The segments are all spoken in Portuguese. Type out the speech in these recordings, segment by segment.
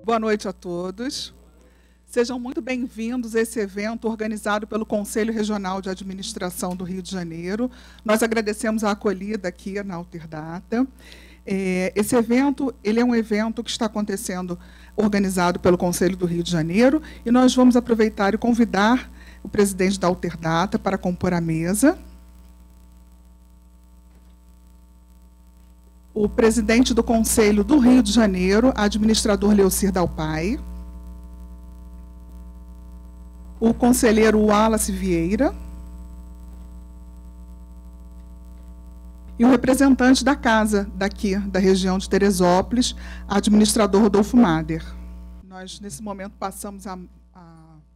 Boa noite a todos. Sejam muito bem-vindos a esse evento organizado pelo Conselho Regional de Administração do Rio de Janeiro. Nós agradecemos a acolhida aqui na Alterdata. Esse evento é um evento que está acontecendo organizado pelo Conselho do Rio de Janeiro e nós vamos aproveitar e convidar o presidente da Alterdata para compor a mesa. O presidente do Conselho do Rio de Janeiro, administrador Leocir Dalpai. O conselheiro Wallace Vieira. E o representante da casa daqui, da região de Teresópolis, administrador Rodolfo Mader. Nós, nesse momento, passamos a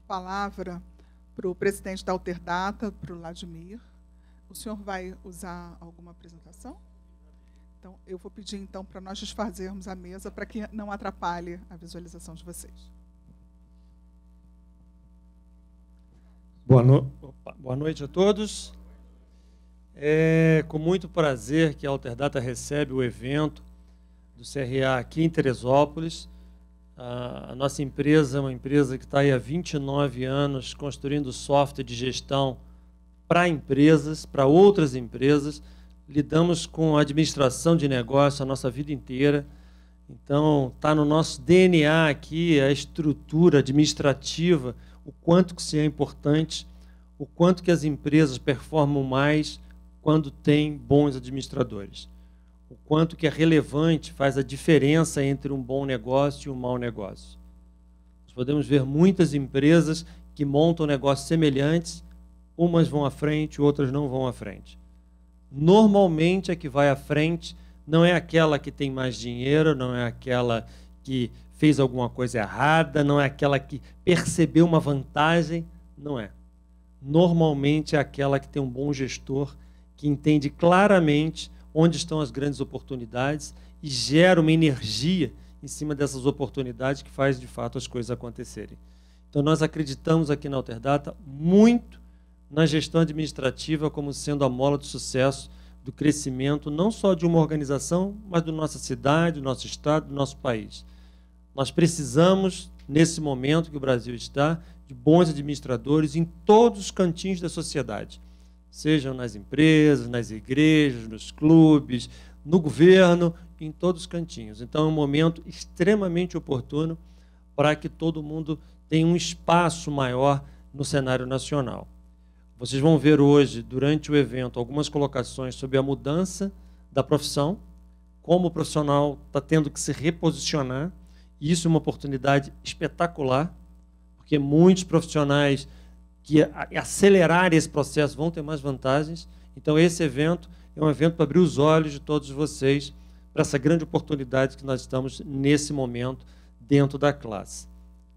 palavra para o presidente da Alterdata, para o Vladimir. O senhor vai usar alguma apresentação? Então, eu vou pedir, então, para nós desfazermos a mesa, para que não atrapalhe a visualização de vocês. Boa noite a todos. É com muito prazer que a Alterdata recebe o evento do CRA aqui em Teresópolis. A nossa empresa é uma empresa que está aí há 29 anos construindo software de gestão para empresas, para outras empresas. Lidamos com a administração de negócio a nossa vida inteira. Então, está no nosso DNA aqui a estrutura administrativa, o quanto que isso é importante, o quanto que as empresas performam mais quando tem bons administradores, o quanto que é relevante, faz a diferença entre um bom negócio e um mau negócio. Nós podemos ver muitas empresas que montam negócios semelhantes, umas vão à frente, outras não vão à frente. Normalmente, a que vai à frente não é aquela que tem mais dinheiro, não é aquela que fez alguma coisa errada, não é aquela que percebeu uma vantagem, não é. Normalmente é aquela que tem um bom gestor, que entende claramente onde estão as grandes oportunidades e gera uma energia em cima dessas oportunidades que faz, de fato, as coisas acontecerem. Então, nós acreditamos aqui na Alterdata muito na gestão administrativa como sendo a mola de sucesso do crescimento, não só de uma organização, mas da nossa cidade, do nosso estado, do nosso país. Nós precisamos, nesse momento que o Brasil está, de bons administradores em todos os cantinhos da sociedade, sejam nas empresas, nas igrejas, nos clubes, no governo, em todos os cantinhos. Então, é um momento extremamente oportuno para que todo mundo tenha um espaço maior no cenário nacional. Vocês vão ver hoje, durante o evento, algumas colocações sobre a mudança da profissão, como o profissional está tendo que se reposicionar. E isso é uma oportunidade espetacular, porque muitos profissionais que acelerarem esse processo vão ter mais vantagens. Então, esse evento é um evento para abrir os olhos de todos vocês para essa grande oportunidade que nós estamos nesse momento dentro da classe.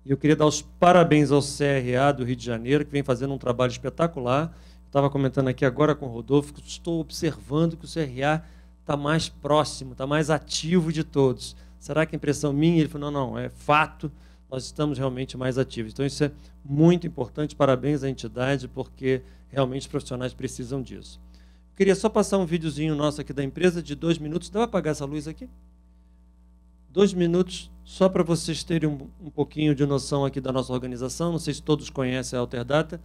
E eu queria dar os parabéns ao CRA do Rio de Janeiro, que vem fazendo um trabalho espetacular. Eu estava comentando aqui agora com o Rodolfo, que estou observando que o CRA está mais próximo, está mais ativo de todos. Será que é impressão minha? Ele falou, não, é fato, nós estamos realmente mais ativos. Então, isso é muito importante, parabéns à entidade, porque realmente os profissionais precisam disso. Eu queria só passar um videozinho nosso aqui da empresa, de 2 minutos. Dá para apagar essa luz aqui? 2 minutos, só para vocês terem um pouquinho de noção aqui da nossa organização. Não sei se todos conhecem a Alterdata.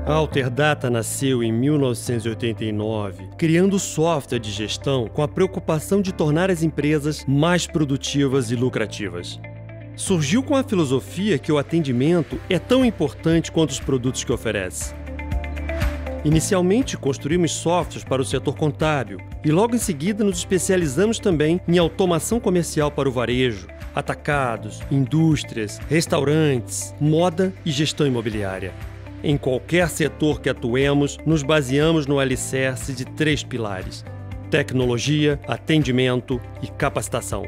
A Alterdata nasceu em 1989, criando software de gestão com a preocupação de tornar as empresas mais produtivas e lucrativas. Surgiu com a filosofia que o atendimento é tão importante quanto os produtos que oferece. Inicialmente, construímos softwares para o setor contábil e logo em seguida nos especializamos também em automação comercial para o varejo, atacados, indústrias, restaurantes, moda e gestão imobiliária. Em qualquer setor que atuemos, nos baseamos no alicerce de 3 pilares: tecnologia, atendimento e capacitação.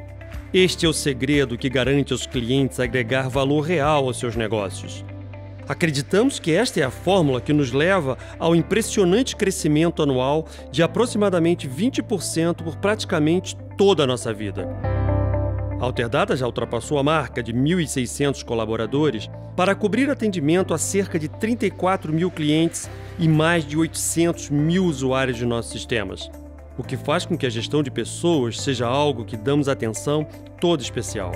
Este é o segredo que garante aos clientes agregar valor real aos seus negócios. Acreditamos que esta é a fórmula que nos leva ao impressionante crescimento anual de aproximadamente 20% por praticamente toda a nossa vida. A Alterdata já ultrapassou a marca de 1.600 colaboradores para cobrir atendimento a cerca de 34 mil clientes e mais de 800 mil usuários de nossos sistemas. o que faz com que a gestão de pessoas seja algo que damos atenção toda especial.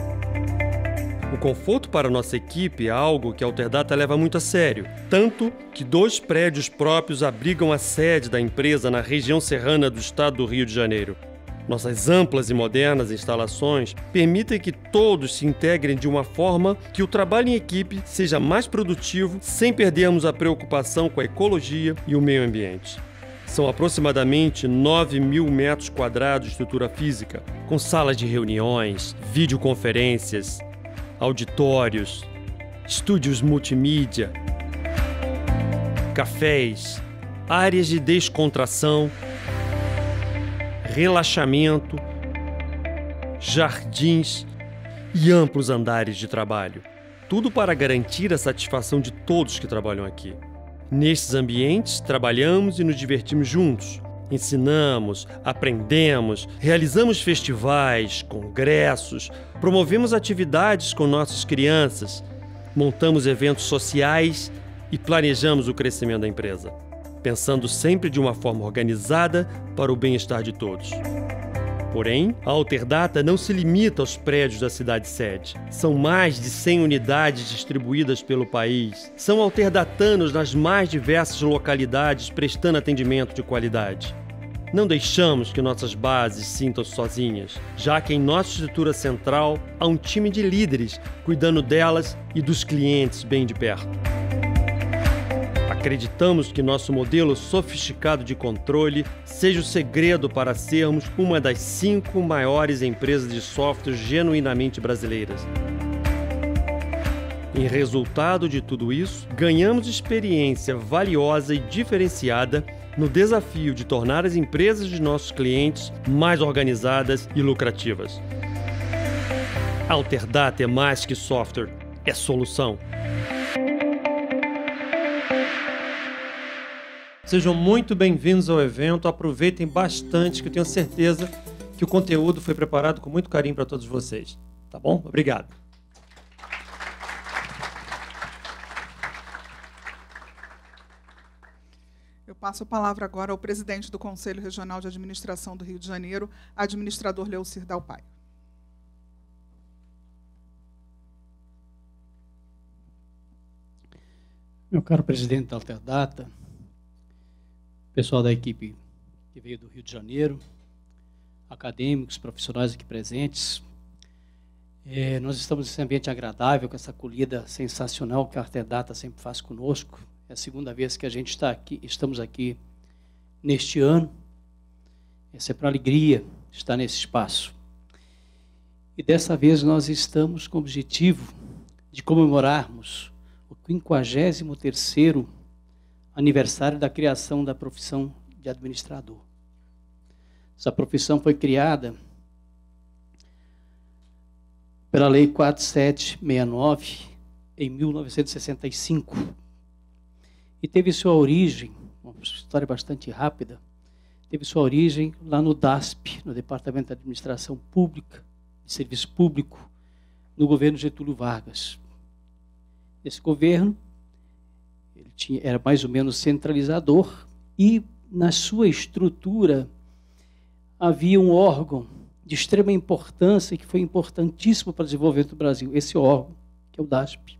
O conforto para nossa equipe é algo que a Alterdata leva muito a sério, tanto que 2 prédios próprios abrigam a sede da empresa na região serrana do estado do Rio de Janeiro. Nossas amplas e modernas instalações permitem que todos se integrem de uma forma que o trabalho em equipe seja mais produtivo, sem perdermos a preocupação com a ecologia e o meio ambiente. São aproximadamente 9.000 metros quadrados de estrutura física, com salas de reuniões, videoconferências, auditórios, estúdios multimídia, cafés, áreas de descontração, relaxamento, jardins e amplos andares de trabalho. Tudo para garantir a satisfação de todos que trabalham aqui. Nestes ambientes, trabalhamos e nos divertimos juntos. Ensinamos, aprendemos, realizamos festivais, congressos, promovemos atividades com nossas crianças, montamos eventos sociais e planejamos o crescimento da empresa, pensando sempre de uma forma organizada para o bem-estar de todos. Porém, a Alterdata não se limita aos prédios da cidade-sede. São mais de 100 unidades distribuídas pelo país. São alterdatanos nas mais diversas localidades prestando atendimento de qualidade. Não deixamos que nossas bases sintam-se sozinhas, já que em nossa estrutura central há um time de líderes cuidando delas e dos clientes bem de perto. Acreditamos que nosso modelo sofisticado de controle seja o segredo para sermos uma das 5 maiores empresas de software genuinamente brasileiras. Em resultado de tudo isso, ganhamos experiência valiosa e diferenciada no desafio de tornar as empresas de nossos clientes mais organizadas e lucrativas. A Alterdata é mais que software, é solução. Sejam muito bem-vindos ao evento, aproveitem bastante, que eu tenho certeza que o conteúdo foi preparado com muito carinho para todos vocês. Tá bom? Obrigado. Eu passo a palavra agora ao presidente do Conselho Regional de Administração do Rio de Janeiro, administrador Leocir Dalpaio. Meu caro presidente da Alterdata, pessoal da equipe que veio do Rio de Janeiro, acadêmicos, profissionais aqui presentes, nós estamos nesse ambiente agradável, com essa acolhida sensacional que a Alterdata sempre faz conosco. É a segunda vez que a gente estamos aqui neste ano. É sempre uma alegria estar nesse espaço. E dessa vez nós estamos com o objetivo de comemorarmos o 53º aniversário da criação da profissão de administrador. Essa profissão foi criada pela Lei 4769 em 1965 e teve sua origem, uma história bastante rápida, teve sua origem lá no DASP, no Departamento de Administração Pública, de Serviço Público, no governo Getúlio Vargas. Esse governo era mais ou menos centralizador e, na sua estrutura, havia um órgão de extrema importância que foi importantíssimo para o desenvolvimento do Brasil, esse órgão, que é o DASP.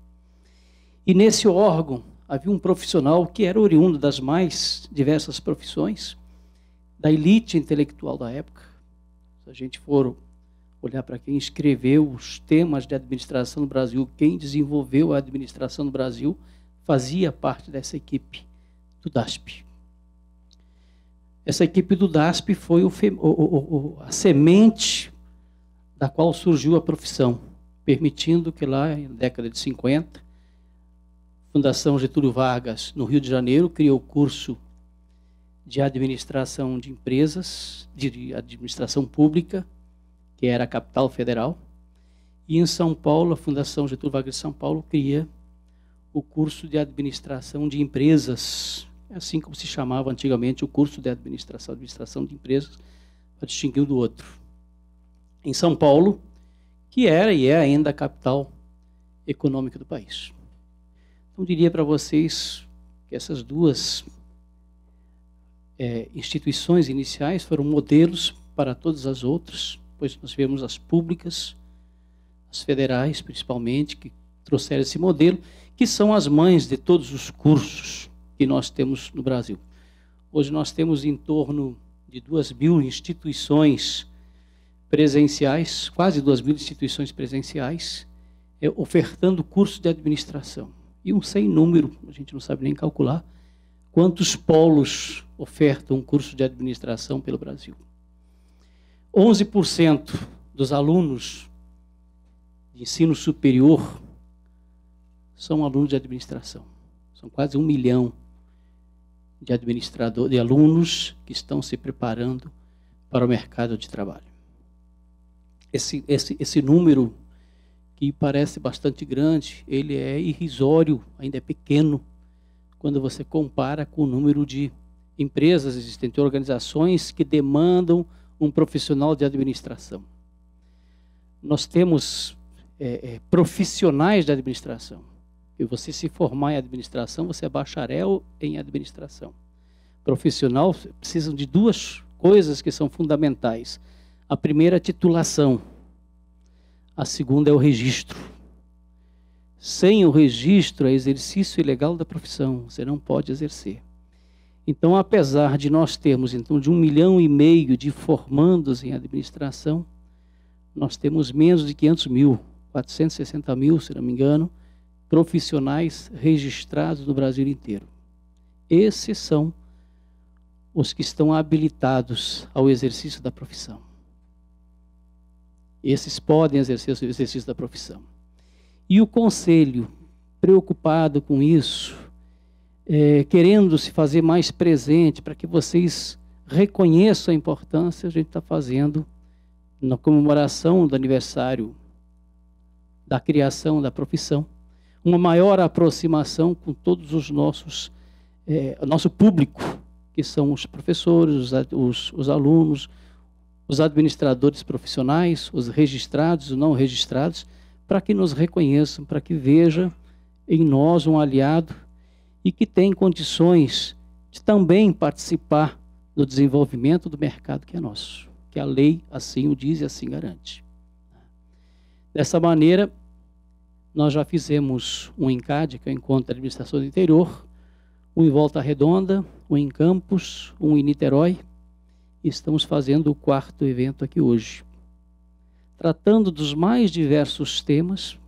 E nesse órgão havia um profissional que era oriundo das mais diversas profissões, da elite intelectual da época. Se a gente for olhar para quem escreveu os temas de administração no Brasil, quem desenvolveu a administração no Brasil, fazia parte dessa equipe do DASP. Essa equipe do DASP foi a semente da qual surgiu a profissão, permitindo que lá, na década de 50, a Fundação Getúlio Vargas, no Rio de Janeiro, criou o curso de administração de empresas, de administração pública, que era a capital federal, e em São Paulo, a Fundação Getúlio Vargas de São Paulo cria o curso de administração de empresas, assim como se chamava antigamente o curso de administração de empresas, para distinguir um do outro. Em São Paulo, que era e é ainda a capital econômica do país. Então, diria para vocês que essas duas instituições iniciais foram modelos para todas as outras, pois nós tivemos as públicas, as federais principalmente, que trouxeram esse modelo, que são as mães de todos os cursos que nós temos no Brasil. Hoje nós temos em torno de 2.000 instituições presenciais, quase 2.000 instituições presenciais, ofertando curso de administração. E um sem número, a gente não sabe nem calcular, quantos polos ofertam um curso de administração pelo Brasil. 11% dos alunos de ensino superior são alunos de administração. São quase 1 milhão de alunos que estão se preparando para o mercado de trabalho. Esse número, que parece bastante grande, ele é irrisório, ainda é pequeno, quando você compara com o número de empresas existentes, organizações que demandam um profissional de administração. Nós temos profissionais de administração. E você se formar em administração, você é bacharel em administração. Profissional precisam de 2 coisas que são fundamentais. A primeira é a titulação. A segunda é o registro. Sem o registro, é exercício ilegal da profissão. Você não pode exercer. Então, apesar de nós termos então, de 1,5 milhão de formandos em administração, nós temos menos de 500 mil, 460 mil, se não me engano, profissionais registrados no Brasil inteiro. Esses são os que estão habilitados ao exercício da profissão. Esses podem exercer o exercício da profissão. E o Conselho, preocupado com isso, querendo se fazer mais presente para que vocês reconheçam a importância, a gente está fazendo, na comemoração do aniversário da criação da profissão, uma maior aproximação com todos os nossos, nosso público, que são os professores, os alunos, os administradores profissionais, os registrados, os não registrados, para que nos reconheçam, para que vejam em nós um aliado e que tem condições de também participar do desenvolvimento do mercado que é nosso, que a lei assim o diz e assim garante. Dessa maneira, nós já fizemos um em CAD, que é o Encontro de Administração do Interior, um em Volta Redonda, um em Campos, um em Niterói, e estamos fazendo o 4º evento aqui hoje. Tratando dos mais diversos temas,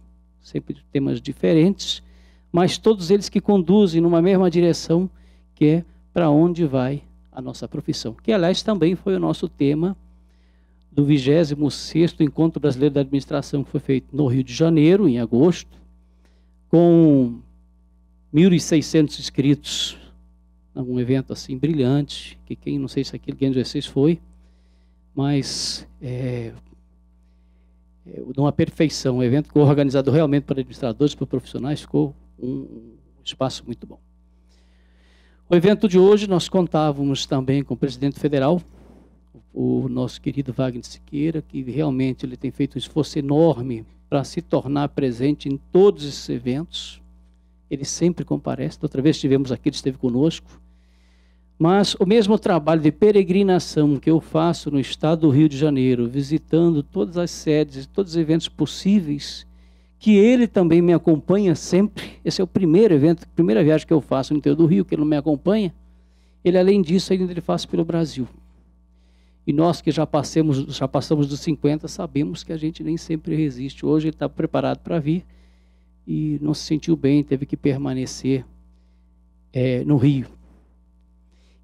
sempre temas diferentes, mas todos eles que conduzem numa mesma direção, que é para onde vai a nossa profissão. Que, aliás, também foi o nosso tema do 26º Encontro Brasileiro da Administração, que foi feito no Rio de Janeiro, em agosto, com 1.600 inscritos, um evento assim brilhante, que quem, não sei se aquele que de vocês foi, mas de uma perfeição, um evento que foi organizado realmente para administradores, para profissionais, ficou um espaço muito bom. O evento de hoje nós contávamos também com o presidente federal, o nosso querido Wagner Siqueira, que realmente ele tem feito um esforço enorme para se tornar presente em todos esses eventos. Ele sempre comparece, da outra vez estivemos aqui, ele esteve conosco. Mas o mesmo trabalho de peregrinação que eu faço no estado do Rio de Janeiro, visitando todas as sedes, todos os eventos possíveis, que ele também me acompanha sempre. Esse é o primeiro evento, a primeira viagem que eu faço no interior do Rio, que ele não me acompanha. Ele, além disso, ainda ele faz pelo Brasil. E nós que já passamos dos 50, sabemos que a gente nem sempre resiste. Hoje ele está preparado para vir e não se sentiu bem, teve que permanecer no Rio.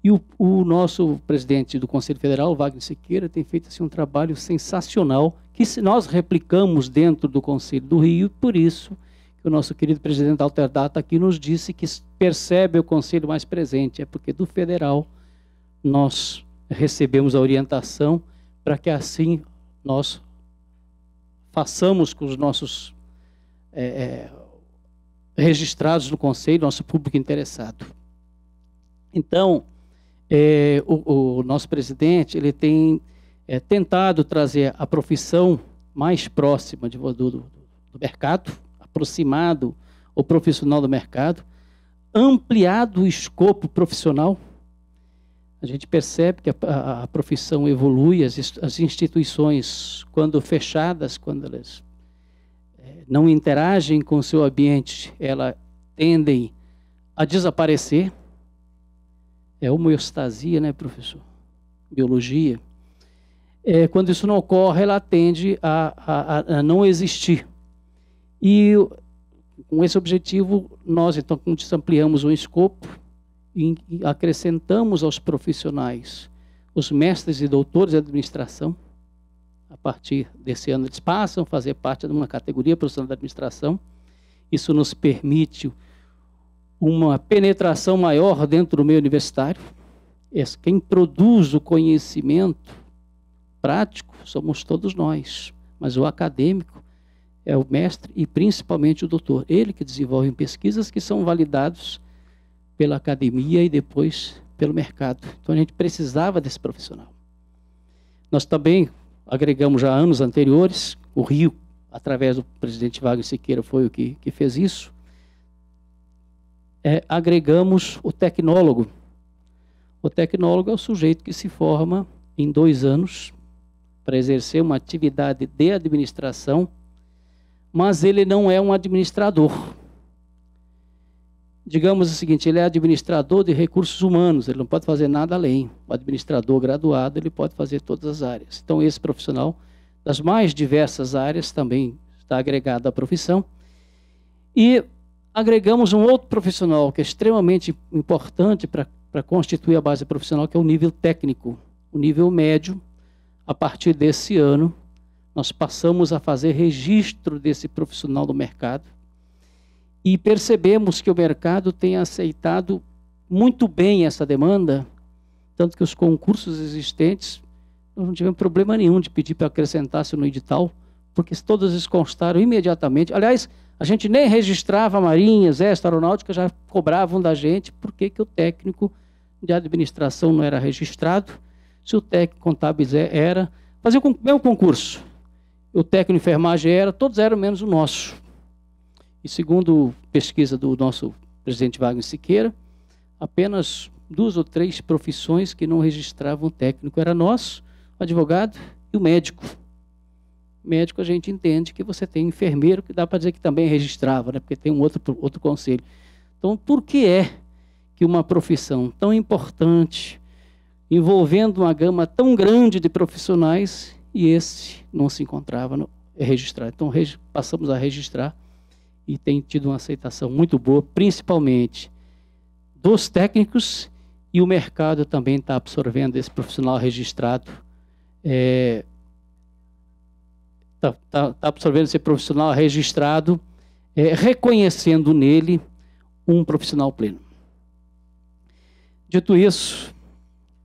E o nosso presidente do Conselho Federal, Wagner Siqueira, tem feito assim, um trabalho sensacional, que nós replicamos dentro do Conselho do Rio, por isso que o nosso querido presidente Alterdata aqui nos disse que percebe o Conselho mais presente, é porque do Federal nós recebemos a orientação para que assim nós façamos com os nossos registrados no Conselho, nosso público interessado. Então, o nosso presidente ele tem tentado trazer a profissão mais próxima do mercado, aproximado o profissional do mercado, ampliado o escopo profissional, A gente percebe que a profissão evolui, as instituições, quando fechadas, quando elas não interagem com o seu ambiente, elas tendem a desaparecer. É homeostasia, né, professor? Biologia. Quando isso não ocorre, ela tende a não existir. E com esse objetivo, nós então ampliamos o escopo e acrescentamos aos profissionais os mestres e doutores de administração. A partir desse ano, eles passam a fazer parte de uma categoria profissional da administração. Isso nos permite uma penetração maior dentro do meio universitário. Quem produz o conhecimento prático somos todos nós, mas o acadêmico é o mestre e principalmente o doutor. Ele que desenvolve pesquisas que são validados pela academia e depois pelo mercado. Então a gente precisava desse profissional. Nós também agregamos já anos anteriores, o Rio, através do presidente Wagner Siqueira, foi o que fez isso. Agregamos o tecnólogo. O tecnólogo é o sujeito que se forma em 2 anos para exercer uma atividade de administração, mas ele não é um administrador. Digamos o seguinte, ele é administrador de recursos humanos, ele não pode fazer nada além. O administrador graduado, ele pode fazer todas as áreas. Então, esse profissional, das mais diversas áreas, também está agregado à profissão. E agregamos um outro profissional que é extremamente importante para constituir a base profissional, que é o nível técnico, o nível médio. A partir desse ano, nós passamos a fazer registro desse profissional do mercado e percebemos que o mercado tem aceitado muito bem essa demanda, tanto que os concursos existentes, nós não tivemos problema nenhum de pedir para acrescentar-se no edital, porque todos eles constaram imediatamente. Aliás, a gente nem registrava a Marinha, Exército, Aeronáutica, já cobravam da gente porque que o técnico de administração não era registrado. Se o técnico contábil era, fazia o mesmo concurso. O técnico de enfermagem era, todos eram menos o nosso. E segundo pesquisa do nosso presidente Wagner Siqueira, apenas 2 ou 3 profissões que não registravam o técnico. Era nós, o advogado e o médico. Médico a gente entende que você tem enfermeiro, que dá para dizer que também registrava, né? Porque tem um outro conselho. Então, por que é que uma profissão tão importante, envolvendo uma gama tão grande de profissionais, e esse não se encontrava registrado? Então, passamos a registrar e tem tido uma aceitação muito boa, principalmente dos técnicos, e o mercado também está absorvendo esse profissional registrado. Está absorvendo esse profissional registrado, reconhecendo nele um profissional pleno. Dito isso,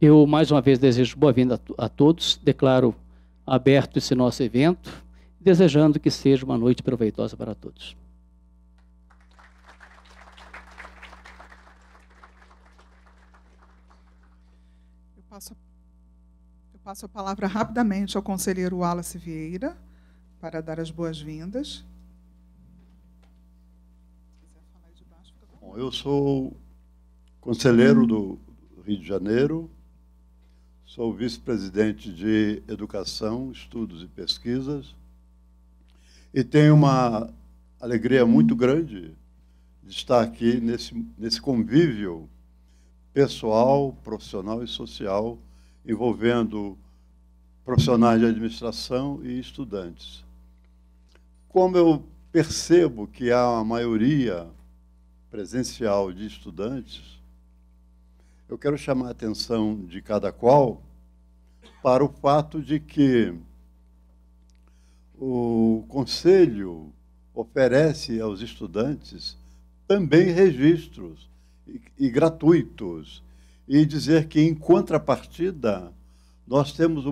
eu mais uma vez desejo boa-vinda a todos, declaro aberto esse nosso evento, desejando que seja uma noite proveitosa para todos. Eu passo a palavra rapidamente ao conselheiro Wallace Vieira, para dar as boas-vindas. Bom, eu sou conselheiro do Rio de Janeiro, sou vice-presidente de Educação, Estudos e Pesquisas, e tenho uma alegria muito grande de estar aqui nesse convívio pessoal, profissional e social, envolvendo profissionais de administração e estudantes. Como eu percebo que há uma maioria presencial de estudantes, eu quero chamar a atenção de cada qual para o fato de que o Conselho oferece aos estudantes também registros e gratuitos, e dizer que, em contrapartida, nós temos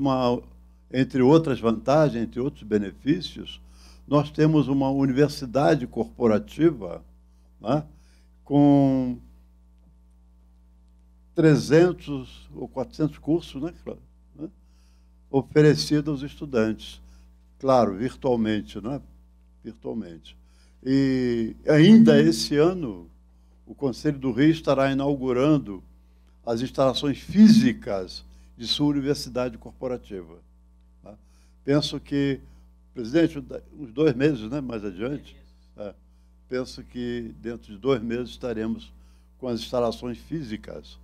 entre outras vantagens, entre outros benefícios, nós temos uma universidade corporativa, né, com 300 ou 400 cursos, né, oferecidos aos estudantes. Claro, virtualmente, né? Virtualmente. E ainda esse ano, o Conselho do Rio estará inaugurando as instalações físicas de sua universidade corporativa. Tá? Penso que, presidente, uns 2 meses, né, mais adiante, penso que dentro de 2 meses estaremos com as instalações físicas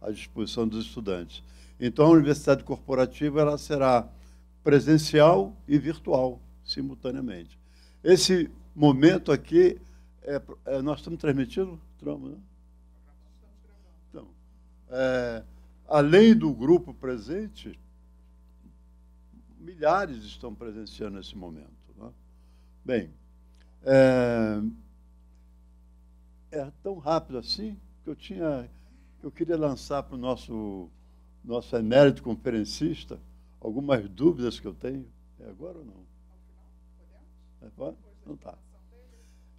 à disposição dos estudantes. Então, a universidade corporativa ela será presencial e virtual, simultaneamente. Esse momento aqui, nós estamos transmitindo? Estamos, né? Então, além do grupo presente, milhares estão presenciando esse momento. Né? Bem, é tão rápido assim que eu queria lançar para o nosso emérito conferencista algumas dúvidas que eu tenho. É agora ou não? Não tá.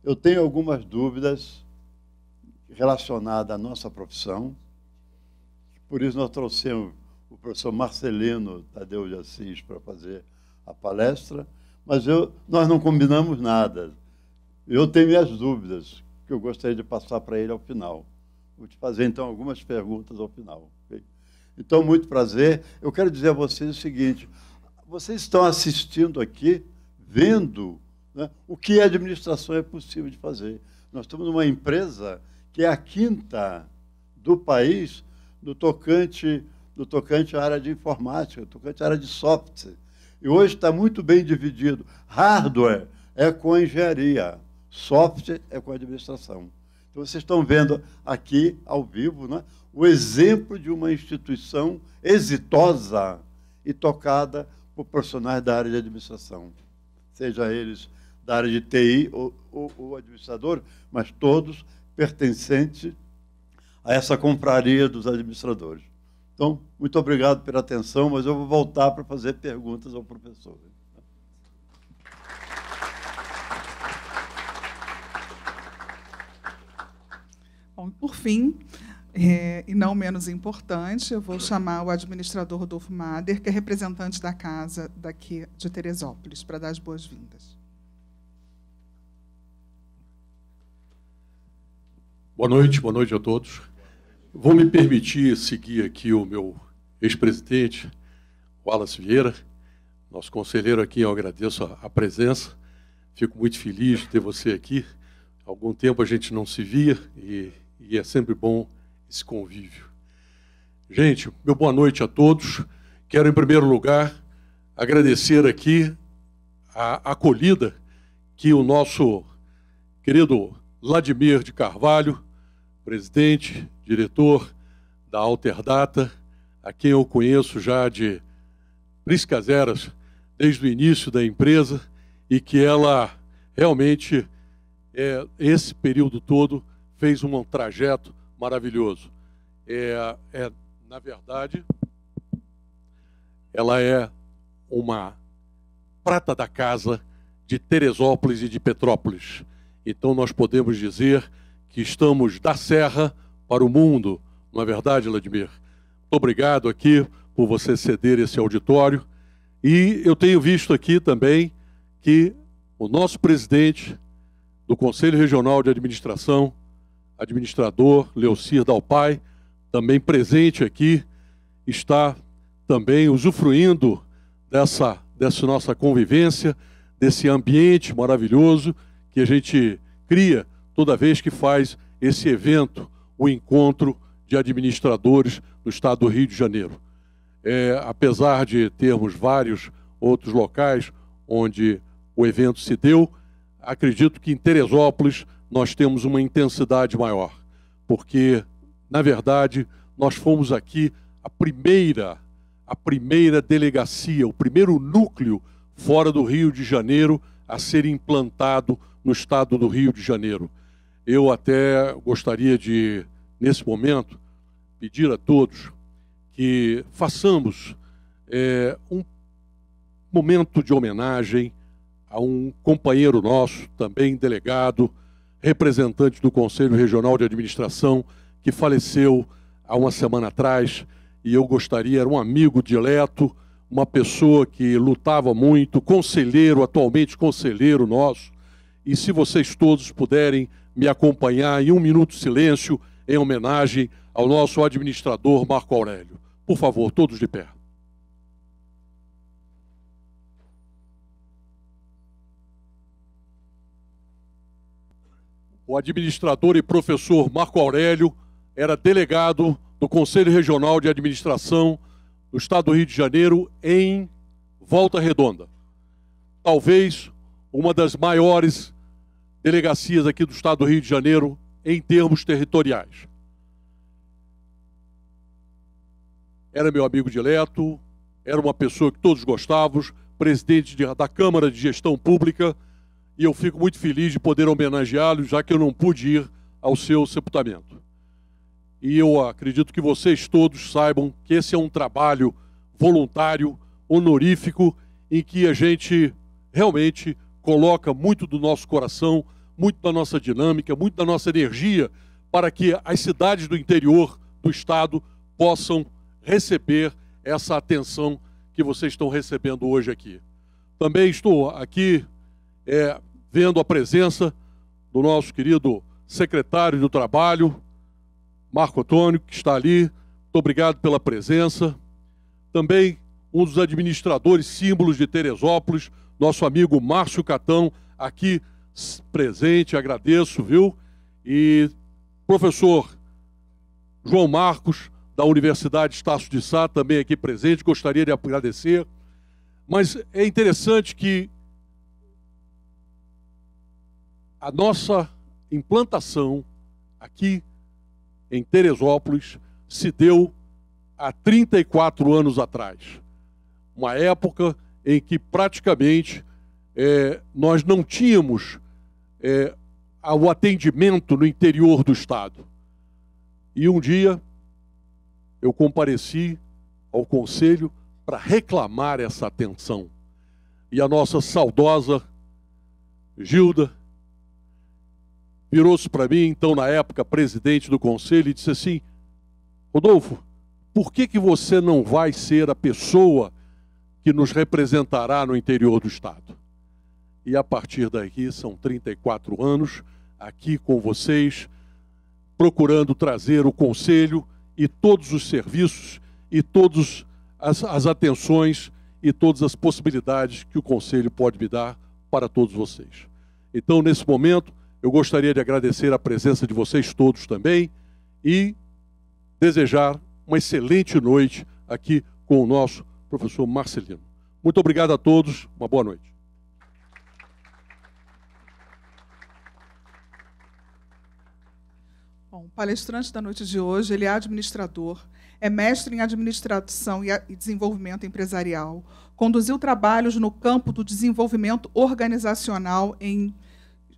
Eu tenho algumas dúvidas relacionadas à nossa profissão. Por isso nós trouxemos o professor Marcelino Tadeu de Assis para fazer a palestra, mas nós não combinamos nada. Eu tenho minhas dúvidas que eu gostaria de passar para ele ao final. Vou te fazer, então, algumas perguntas ao final. Okay? Então, muito prazer. Eu quero dizer a vocês o seguinte, vocês estão assistindo aqui, vendo, né, o que a administração é possível de fazer. Nós estamos numa empresa que é a 5ª do país no tocante à área de informática, no tocante à área de software. E hoje está muito bem dividido. Hardware é com a engenharia, software é com a administração. Então, vocês estão vendo aqui, ao vivo, né, o exemplo de uma instituição exitosa e tocada por profissionais da área de administração. Seja eles da área de TI ou administrador, mas todos pertencentes a essa confraria dos administradores. Então, muito obrigado pela atenção, mas eu vou voltar para fazer perguntas ao professor. Bom, por fim, e não menos importante, eu vou chamar o administrador Rodolfo Mader, que é representante da casa daqui de Teresópolis, para dar as boas-vindas. Boa noite a todos. Vou me permitir seguir aqui o meu ex-presidente, Wallace Vieira, nosso conselheiro aqui. Eu agradeço a presença, fico muito feliz de ter você aqui. Há algum tempo a gente não se via e é sempre bom esse convívio. Gente, meu boa noite a todos. Quero, em primeiro lugar, agradecer aqui a acolhida que o nosso querido Vladimir de Carvalho, presidente, diretor da Alterdata, a quem eu conheço já de priscas eras, desde o início da empresa, e que ela realmente, esse período todo, fez um trajeto maravilhoso. Na verdade, ela é uma prata da casa de Teresópolis e de Petrópolis. Então, nós podemos dizer que estamos da Serra para o mundo, não é verdade, Vladimir? Muito obrigado aqui por você ceder esse auditório. E eu tenho visto aqui também que o nosso presidente do Conselho Regional de Administração, administrador Leocir Dalpai, também presente aqui, está também usufruindo dessa nossa convivência, desse ambiente maravilhoso que a gente cria toda vez que faz esse evento, o encontro de administradores do estado do Rio de Janeiro. Apesar de termos vários outros locais onde o evento se deu, acredito que em Teresópolis nós temos uma intensidade maior, porque, na verdade, nós fomos aqui a primeira delegacia, o primeiro núcleo fora do Rio de Janeiro a ser implantado no estado do Rio de Janeiro. Eu até gostaria de, nesse momento, pedir a todos que façamos um momento de homenagem a um companheiro nosso, também delegado, representante do Conselho Regional de Administração, que faleceu há uma semana atrás, e eu gostaria, era um amigo dileto, uma pessoa que lutava muito, conselheiro, atualmente conselheiro nosso, e se vocês todos puderem me acompanhar em 1 minuto de silêncio, em homenagem ao nosso administrador Marco Aurélio. Por favor, todos de pé. O administrador e professor Marco Aurélio era delegado do Conselho Regional de Administração do Estado do Rio de Janeiro em Volta Redonda. Talvez uma das maiores delegacias aqui do Estado do Rio de Janeiro em termos territoriais. Era meu amigo dileto, era uma pessoa que todos gostávamos, presidente da Câmara de Gestão Pública, e eu fico muito feliz de poder homenageá-lo, já que eu não pude ir ao seu sepultamento. E eu acredito que vocês todos saibam que esse é um trabalho voluntário, honorífico, em que a gente realmente coloca muito do nosso coração, muito da nossa dinâmica, muito da nossa energia, para que as cidades do interior do Estado possam receber essa atenção que vocês estão recebendo hoje aqui. Também estou aqui vendo a presença do nosso querido secretário do Trabalho, Marco Antônio, que está ali. Muito obrigado pela presença. Também um dos administradores símbolos de Teresópolis, nosso amigo Márcio Catão, aqui presente, agradeço, viu? E professor João Marcos, da Universidade Estácio de Sá, também aqui presente, gostaria de agradecer. Mas é interessante que a nossa implantação aqui em Teresópolis se deu há 34 anos atrás. Uma época em que praticamente nós não tínhamos o atendimento no interior do Estado. E um dia eu compareci ao Conselho para reclamar essa atenção. E a nossa saudosa Gilda virou-se para mim, então, na época, presidente do Conselho, e disse assim: Rodolfo, por que você não vai ser a pessoa que nos representará no interior do Estado? E a partir daqui, são 34 anos, aqui com vocês, procurando trazer o Conselho e todos os serviços e todas as atenções e todas as possibilidades que o Conselho pode me dar para todos vocês. Então, nesse momento, eu gostaria de agradecer a presença de vocês todos também e desejar uma excelente noite aqui com o nosso professor Marcelino. Muito obrigado a todos, uma boa noite. Bom, o palestrante da noite de hoje, ele é administrador, é mestre em administração e desenvolvimento empresarial, conduziu trabalhos no campo do desenvolvimento organizacional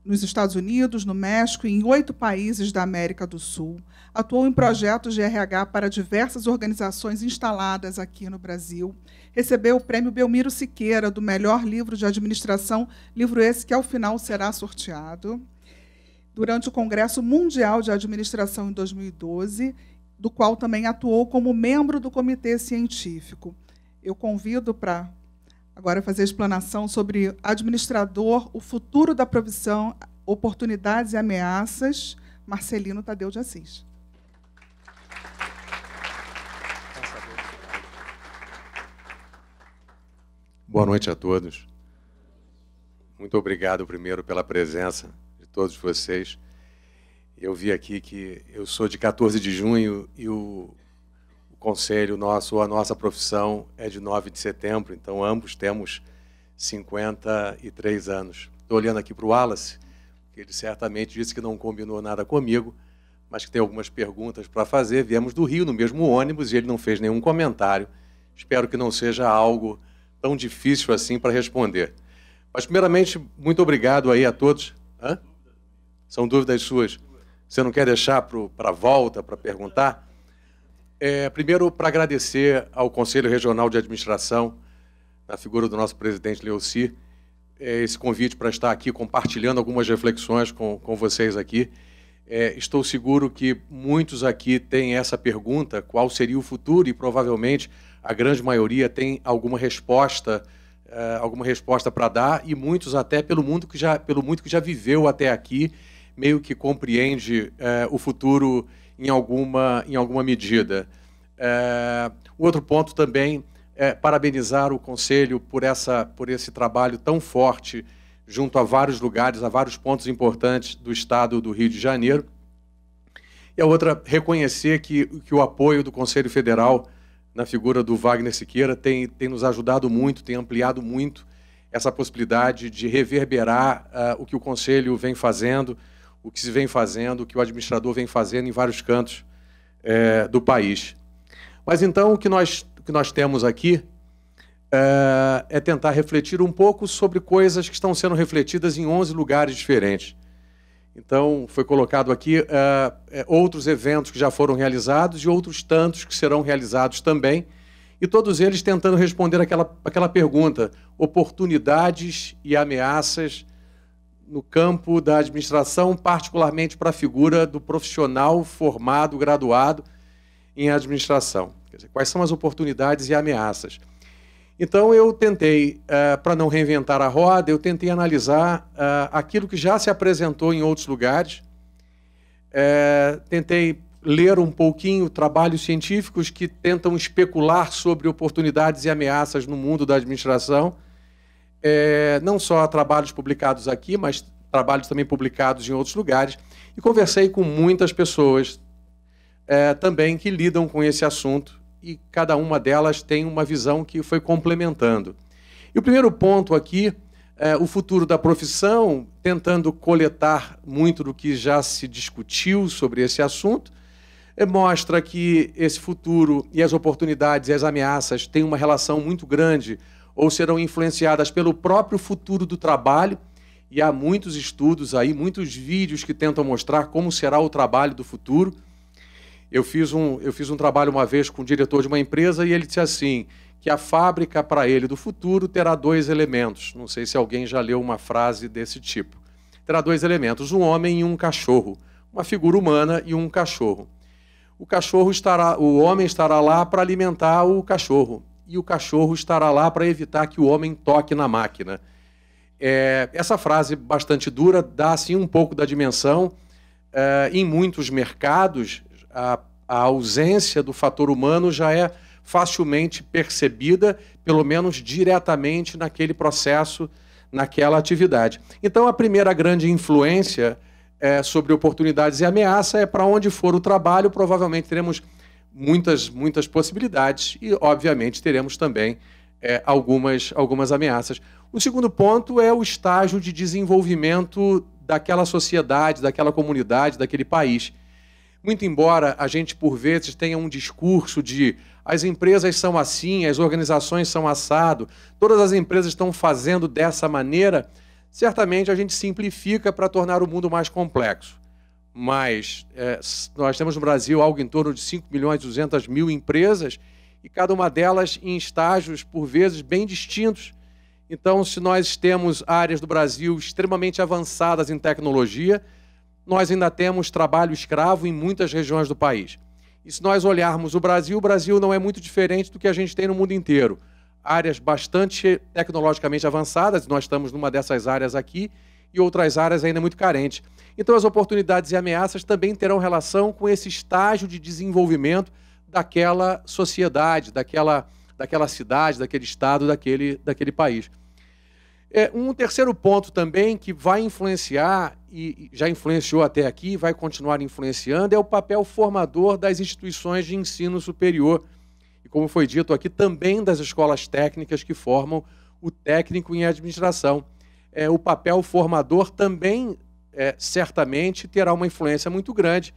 nos Estados Unidos, no México e em 8 países da América do Sul. Atuou em projetos de RH para diversas organizações instaladas aqui no Brasil. Recebeu o prêmio Belmiro Siqueira do melhor livro de administração, livro esse que, ao final, será sorteado, durante o Congresso Mundial de Administração em 2012, do qual também atuou como membro do Comitê Científico. Eu convido para agora fazer a explanação sobre administrador, o futuro da profissão, oportunidades e ameaças, Marcelino Tadeu de Assis. Boa noite a todos. Muito obrigado, primeiro, pela presença de todos vocês. Eu vi aqui que eu sou de 14 de junho e o conselho a nossa profissão é de 9 de setembro, então ambos temos 53 anos. Estou olhando aqui para o Wallace, que ele certamente disse que não combinou nada comigo, mas que tem algumas perguntas para fazer. Viemos do Rio no mesmo ônibus e ele não fez nenhum comentário. Espero que não seja algo tão difícil assim para responder. Mas, primeiramente, muito obrigado aí a todos. Hã? São dúvidas suas? Você não quer deixar para a volta, para perguntar? Primeiro, para agradecer ao Conselho Regional de Administração, na figura do nosso presidente Leoci, esse convite para estar aqui compartilhando algumas reflexões com vocês aqui. Estou seguro que muitos aqui têm essa pergunta, qual seria o futuro, e provavelmente a grande maioria tem alguma resposta para dar, e muitos até pelo muito que já viveu até aqui, meio que compreende o futuro em alguma medida. O outro ponto também é parabenizar o Conselho por esse trabalho tão forte junto a vários lugares, a vários pontos importantes do Estado do Rio de Janeiro. E a outra, reconhecer que o apoio do Conselho Federal, na figura do Wagner Siqueira, tem nos ajudado muito, tem ampliado muito essa possibilidade de reverberar o que o Conselho vem fazendo, o que se vem fazendo, o que o administrador vem fazendo em vários cantos do país. Mas então o que nós temos aqui é tentar refletir um pouco sobre coisas que estão sendo refletidas em 11 lugares diferentes. Então, foi colocado aqui outros eventos que já foram realizados e outros tantos que serão realizados também, e todos eles tentando responder aquela pergunta: oportunidades e ameaças no campo da administração, particularmente para a figura do profissional formado, graduado em administração. Quer dizer, quais são as oportunidades e ameaças? Então, eu tentei, para não reinventar a roda, eu tentei analisar aquilo que já se apresentou em outros lugares, tentei ler um pouquinho trabalhos científicos que tentam especular sobre oportunidades e ameaças no mundo da administração, não só trabalhos publicados aqui, mas trabalhos também publicados em outros lugares, e conversei com muitas pessoas também que lidam com esse assunto, e cada uma delas tem uma visão que foi complementando. E o primeiro ponto aqui, o futuro da profissão, tentando coletar muito do que já se discutiu sobre esse assunto, mostra que esse futuro e as oportunidades e as ameaças têm uma relação muito grande, ou serão influenciadas pelo próprio futuro do trabalho, e há muitos estudos aí, muitos vídeos que tentam mostrar como será o trabalho do futuro. Eu fiz um trabalho uma vez com o diretor de uma empresa e ele disse assim, que a fábrica para ele do futuro terá 2 elementos. Não sei se alguém já leu uma frase desse tipo. Terá 2 elementos, um homem e um cachorro, uma figura humana e um cachorro. O homem estará lá para alimentar o cachorro e o cachorro estará lá para evitar que o homem toque na máquina. Essa frase bastante dura dá assim um pouco da dimensão. Em muitos mercados, a ausência do fator humano já é facilmente percebida, pelo menos diretamente naquele processo, naquela atividade. Então, a primeira grande influência sobre oportunidades e ameaça é para onde for o trabalho, provavelmente teremos muitas possibilidades e, obviamente, teremos também algumas ameaças. O segundo ponto é o estágio de desenvolvimento daquela sociedade, daquela comunidade, daquele país. Muito embora a gente, por vezes, tenha um discurso de as empresas são assim, as organizações são assado, todas as empresas estão fazendo dessa maneira, certamente a gente simplifica para tornar o mundo mais complexo. Mas nós temos no Brasil algo em torno de 5.200.000 empresas e cada uma delas em estágios, por vezes, bem distintos. Então, se nós temos áreas do Brasil extremamente avançadas em tecnologia, nós ainda temos trabalho escravo em muitas regiões do país. E se nós olharmos o Brasil não é muito diferente do que a gente tem no mundo inteiro. Áreas bastante tecnologicamente avançadas, nós estamos numa dessas áreas aqui, e outras áreas ainda muito carentes. Então, as oportunidades e ameaças também terão relação com esse estágio de desenvolvimento daquela sociedade, daquela cidade, daquele estado, daquele país. Um terceiro ponto também que vai influenciar, e já influenciou até aqui, vai continuar influenciando, é o papel formador das instituições de ensino superior. E como foi dito aqui, também das escolas técnicas que formam o técnico em administração. O papel formador também, certamente, terá uma influência muito grande.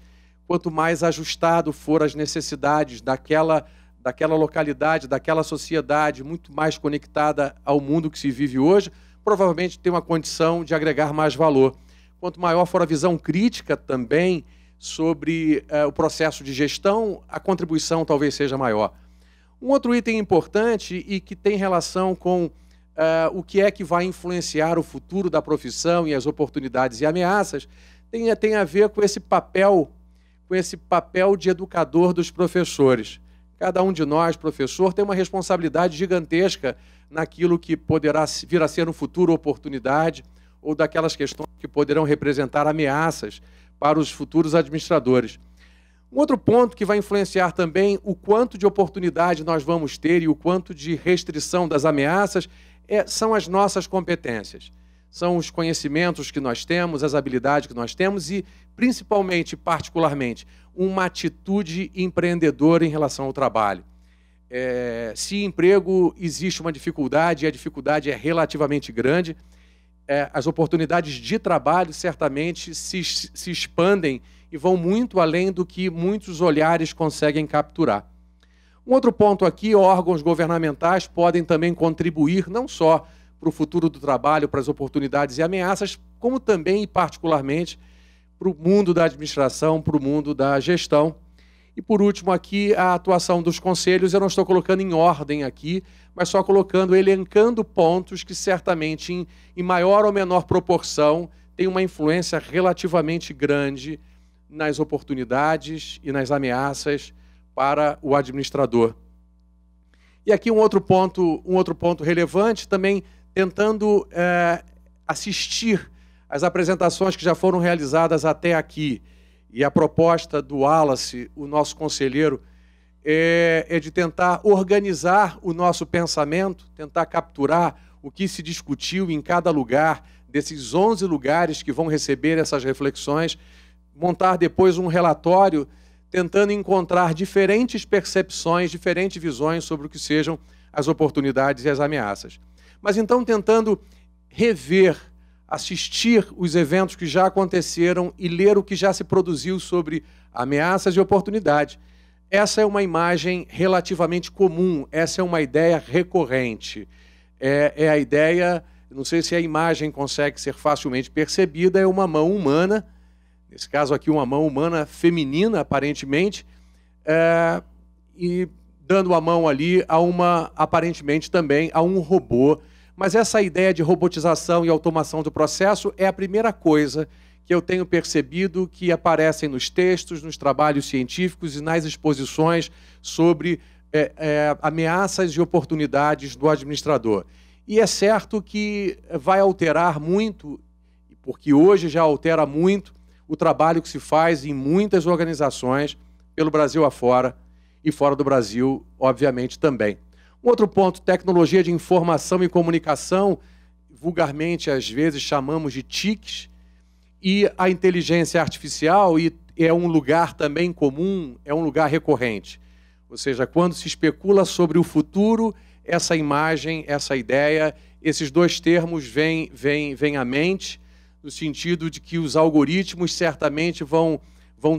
Quanto mais ajustado for às necessidades daquela localidade, daquela sociedade muito mais conectada ao mundo que se vive hoje, provavelmente tem uma condição de agregar mais valor. Quanto maior for a visão crítica também sobre o processo de gestão, a contribuição talvez seja maior. Um outro item importante e que tem relação com o que é que vai influenciar o futuro da profissão e as oportunidades e ameaças, tem a ver com esse papel de educador dos professores. Cada um de nós, professor, tem uma responsabilidade gigantesca naquilo que poderá vir a ser no futuro oportunidade ou daquelas questões que poderão representar ameaças para os futuros administradores. Um outro ponto que vai influenciar também o quanto de oportunidade nós vamos ter e o quanto de restrição das ameaças são as nossas competências. São os conhecimentos que nós temos, as habilidades que nós temos e, principalmente, particularmente, uma atitude empreendedora em relação ao trabalho. Se emprego existe uma dificuldade e a dificuldade é relativamente grande, as oportunidades de trabalho certamente se expandem e vão muito além do que muitos olhares conseguem capturar. Um outro ponto aqui, órgãos governamentais podem também contribuir não só para o futuro do trabalho, para as oportunidades e ameaças, como também e particularmente para o mundo da administração, para o mundo da gestão. E por último aqui, a atuação dos conselhos, eu não estou colocando em ordem aqui, mas só colocando, elencando pontos que certamente em maior ou menor proporção têm uma influência relativamente grande nas oportunidades e nas ameaças para o administrador. E aqui um outro ponto relevante, também tentando assistir às apresentações que já foram realizadas até aqui. E a proposta do Wallace, o nosso conselheiro, é de tentar organizar o nosso pensamento, tentar capturar o que se discutiu em cada lugar, desses 11 lugares que vão receber essas reflexões, montar depois um relatório tentando encontrar diferentes percepções, diferentes visões sobre o que sejam as oportunidades e as ameaças. Mas então tentando rever, assistir os eventos que já aconteceram e ler o que já se produziu sobre ameaças e oportunidades. Essa é uma imagem relativamente comum, essa é uma ideia recorrente. É a ideia, não sei se a imagem consegue ser facilmente percebida, é uma mão humana, nesse caso aqui uma mão humana feminina, aparentemente, e dando a mão ali aparentemente também a um robô. Mas essa ideia de robotização e automação do processo é a primeira coisa que eu tenho percebido que aparecem nos textos, nos trabalhos científicos e nas exposições sobre ameaças e oportunidades do administrador. E é certo que vai alterar muito, porque hoje já altera muito, o trabalho que se faz em muitas organizações, pelo Brasil afora e fora do Brasil, obviamente, também. Um outro ponto, tecnologia de informação e comunicação, vulgarmente, às vezes, chamamos de TICs, e a inteligência artificial e é um lugar também comum, é um lugar recorrente. Ou seja, quando se especula sobre o futuro, essa imagem, essa ideia, esses dois termos vêm à mente, no sentido de que os algoritmos certamente vão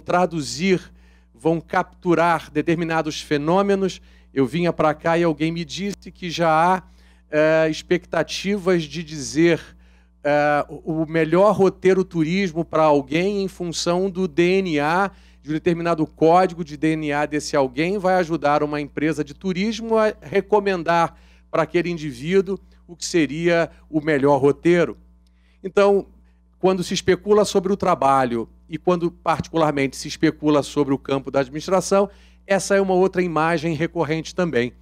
traduzir, vão capturar determinados fenômenos. Eu vinha para cá e alguém me disse que já há expectativas de dizer o melhor roteiro turismo para alguém em função do DNA, de um determinado código de DNA desse alguém, vai ajudar uma empresa de turismo a recomendar para aquele indivíduo o que seria o melhor roteiro. Então, quando se especula sobre o trabalho e quando particularmente se especula sobre o campo da administração, essa é uma outra imagem recorrente também.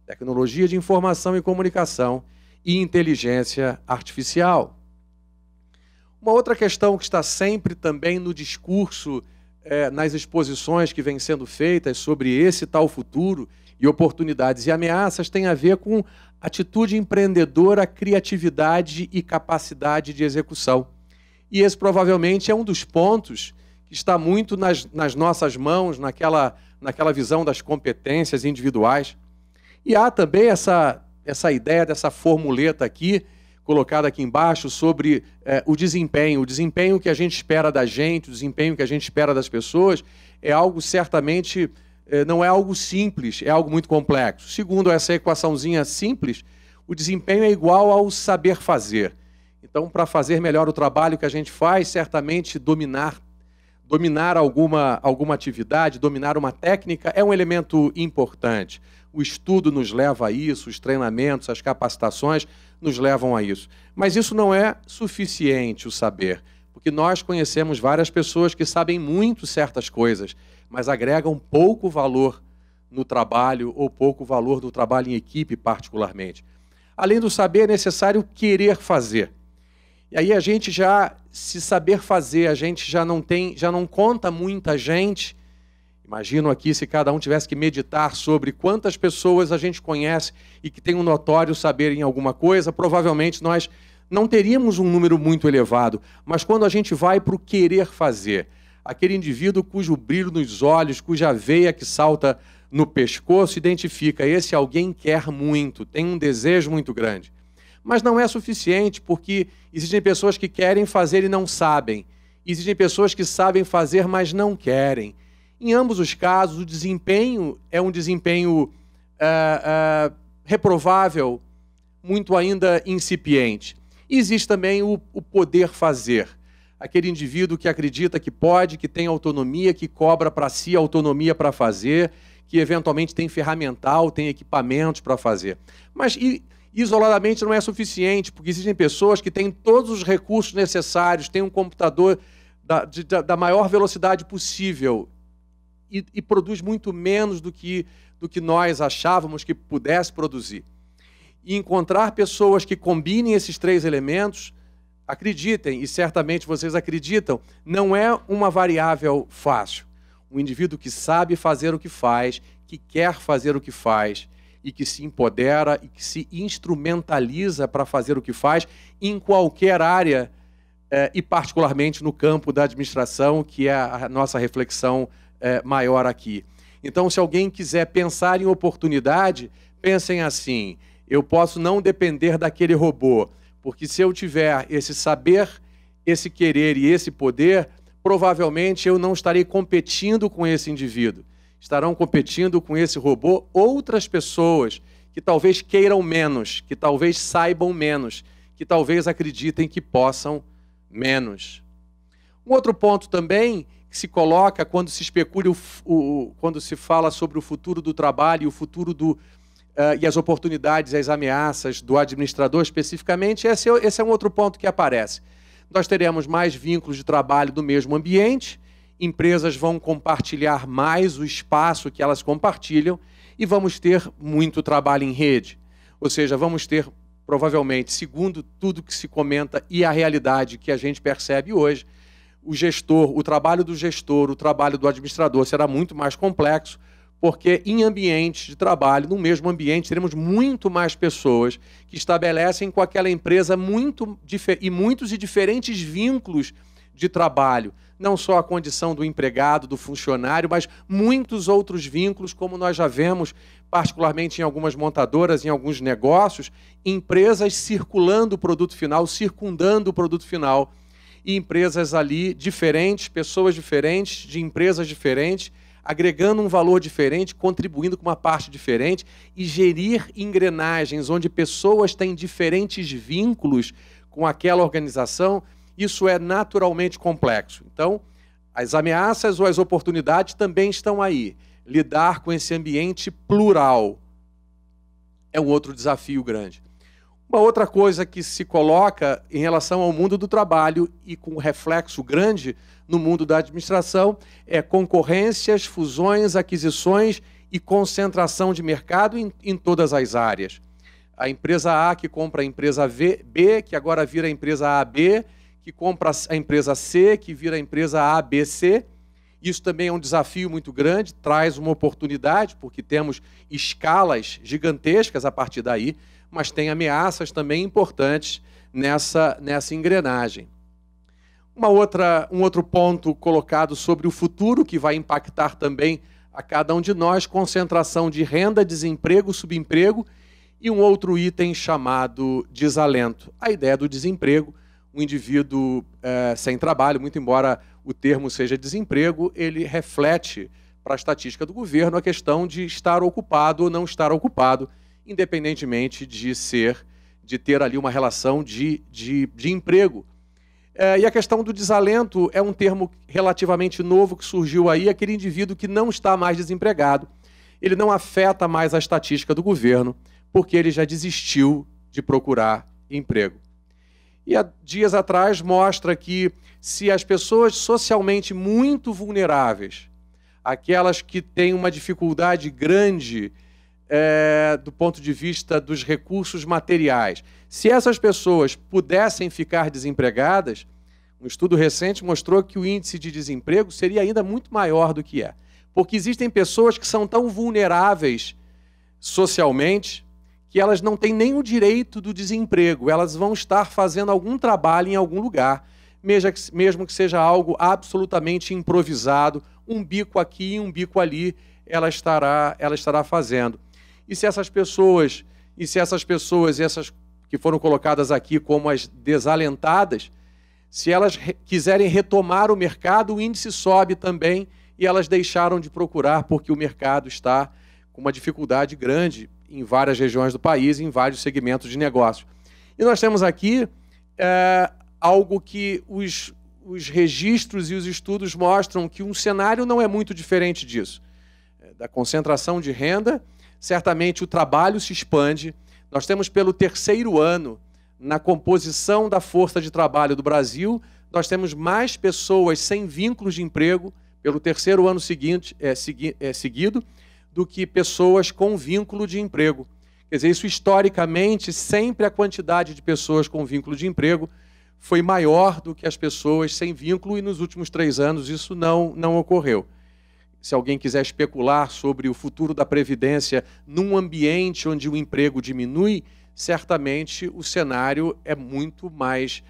Tecnologia de informação e comunicação e inteligência artificial. Uma outra questão que está sempre também no discurso, nas exposições que vêm sendo feitas sobre esse tal futuro e oportunidades e ameaças, tem a ver com atitude empreendedora, criatividade e capacidade de execução. E esse provavelmente é um dos pontos que está muito nas nossas mãos, naquela visão das competências individuais. E há também essa ideia dessa formuleta aqui, colocada aqui embaixo, sobre o desempenho que a gente espera da gente, o desempenho que a gente espera das pessoas, é algo certamente, não é algo simples, é algo muito complexo. Segundo essa equaçãozinha simples, o desempenho é igual ao saber fazer. Então, para fazer melhor o trabalho que a gente faz, certamente dominar alguma atividade, dominar uma técnica é um elemento importante. O estudo nos leva a isso, os treinamentos, as capacitações nos levam a isso. Mas isso não é suficiente, o saber, porque nós conhecemos várias pessoas que sabem muito certas coisas, mas agregam pouco valor no trabalho ou pouco valor do trabalho em equipe, particularmente. Além do saber, é necessário querer fazer. E aí a gente já, se saber fazer, a gente já não conta muita gente. Imagino aqui se cada um tivesse que meditar sobre quantas pessoas a gente conhece e que tem um notório saber em alguma coisa, provavelmente nós não teríamos um número muito elevado. Mas quando a gente vai para o querer fazer, aquele indivíduo cujo brilho nos olhos, cuja veia que salta no pescoço, identifica, esse alguém quer muito, tem um desejo muito grande. Mas não é suficiente, porque existem pessoas que querem fazer e não sabem. Existem pessoas que sabem fazer, mas não querem. Em ambos os casos, o desempenho é um desempenho reprovável, muito ainda incipiente. E existe também o poder fazer. Aquele indivíduo que acredita que pode, que tem autonomia, que cobra para si autonomia para fazer, que eventualmente tem ferramental, tem equipamentos para fazer. Mas isoladamente não é suficiente, porque existem pessoas que têm todos os recursos necessários, têm um computador da maior velocidade possível e produz muito menos do que nós achávamos que pudesse produzir. E encontrar pessoas que combinem esses três elementos, acreditem, e certamente vocês acreditam, não é uma variável fácil. Um indivíduo que sabe fazer o que faz, que quer fazer o que faz, e que se empodera e que se instrumentaliza para fazer o que faz em qualquer área, e particularmente no campo da administração, que é a nossa reflexão maior aqui. Então, se alguém quiser pensar em oportunidade, pensem assim: eu posso não depender daquele robô, porque se eu tiver esse saber, esse querer e esse poder, provavelmente eu não estarei competindo com esse indivíduo. Estarão competindo com esse robô outras pessoas que talvez queiram menos, que talvez saibam menos, que talvez acreditem que possam menos. Um outro ponto também que se coloca quando se especula, quando se fala sobre o futuro do trabalho e o futuro e as oportunidades e as ameaças do administrador especificamente, esse é um outro ponto que aparece. Nós teremos mais vínculos de trabalho do mesmo ambiente, empresas vão compartilhar mais o espaço que elas compartilham e vamos ter muito trabalho em rede. Ou seja, vamos ter, provavelmente, segundo tudo que se comenta e a realidade que a gente percebe hoje, o trabalho do gestor, o trabalho do administrador será muito mais complexo, porque em ambientes de trabalho, no mesmo ambiente, teremos muito mais pessoas que estabelecem com aquela empresa muitos e diferentes vínculos de trabalho. Não só a condição do empregado, do funcionário, mas muitos outros vínculos, como nós já vemos, particularmente em algumas montadoras, em alguns negócios, empresas circulando o produto final, circundando o produto final, e empresas ali diferentes, pessoas diferentes, de empresas diferentes, agregando um valor diferente, contribuindo com uma parte diferente, e gerir engrenagens onde pessoas têm diferentes vínculos com aquela organização, isso é naturalmente complexo. Então, as ameaças ou as oportunidades também estão aí. Lidar com esse ambiente plural é um outro desafio grande. Uma outra coisa que se coloca em relação ao mundo do trabalho e com um reflexo grande no mundo da administração é concorrências, fusões, aquisições e concentração de mercado em todas as áreas. A empresa A que compra a empresa B, que agora vira a empresa AB, que compra a empresa C, que vira a empresa ABC. Isso também é um desafio muito grande, traz uma oportunidade, porque temos escalas gigantescas a partir daí, mas tem ameaças também importantes nessa engrenagem. Um outro ponto colocado sobre o futuro, que vai impactar também a cada um de nós, concentração de renda, desemprego, subemprego, e um outro item chamado desalento. A ideia do desemprego, um indivíduo sem trabalho, muito embora o termo seja desemprego, ele reflete para a estatística do governo a questão de estar ocupado ou não estar ocupado, independentemente de ter ali uma relação de emprego. E a questão do desalento é um termo relativamente novo que surgiu aí, aquele indivíduo que não está mais desempregado, ele não afeta mais a estatística do governo, porque ele já desistiu de procurar emprego. E há dias atrás mostra que se as pessoas socialmente muito vulneráveis, aquelas que têm uma dificuldade grande do ponto de vista dos recursos materiais, se essas pessoas pudessem ficar desempregadas, um estudo recente mostrou que o índice de desemprego seria ainda muito maior do que é. Porque existem pessoas que são tão vulneráveis socialmente que elas não têm nem o direito do desemprego. Elas vão estar fazendo algum trabalho em algum lugar, mesmo que seja algo absolutamente improvisado, um bico aqui, um bico ali, ela estará fazendo. E se essas pessoas, essas que foram colocadas aqui como as desalentadas, se elas quiserem retomar o mercado, o índice sobe também, e elas deixaram de procurar porque o mercado está com uma dificuldade grande em várias regiões do país, em vários segmentos de negócio. E nós temos aqui algo que os registros e os estudos mostram que um cenário não é muito diferente disso. Da concentração de renda, certamente o trabalho se expande. Nós temos pelo terceiro ano, na composição da força de trabalho do Brasil, nós temos mais pessoas sem vínculos de emprego pelo terceiro ano seguido do que pessoas com vínculo de emprego. Quer dizer, isso historicamente, sempre a quantidade de pessoas com vínculo de emprego foi maior do que as pessoas sem vínculo, e nos últimos 3 anos isso não ocorreu. Se alguém quiser especular sobre o futuro da Previdência num ambiente onde o emprego diminui, certamente o cenário é muito mais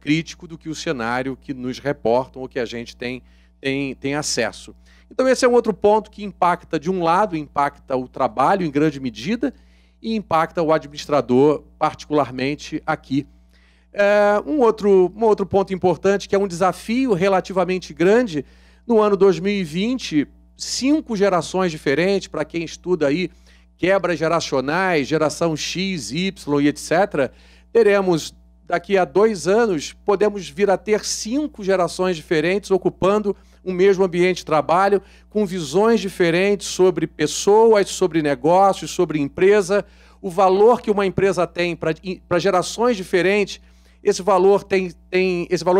crítico do que o cenário que nos reportam ou que a gente tem acesso. Então esse é um outro ponto que impacta, de um lado, impacta o trabalho em grande medida e impacta o administrador, particularmente aqui. Um outro ponto importante, que é um desafio relativamente grande, no ano 2020, 5 gerações diferentes, para quem estuda aí quebras geracionais, geração X, Y e etc., teremos, daqui a 2 anos, podemos vir a ter 5 gerações diferentes ocupando o mesmo ambiente de trabalho, com visões diferentes sobre pessoas, sobre negócios, sobre empresa, o valor que uma empresa tem para gerações diferentes. Esse valor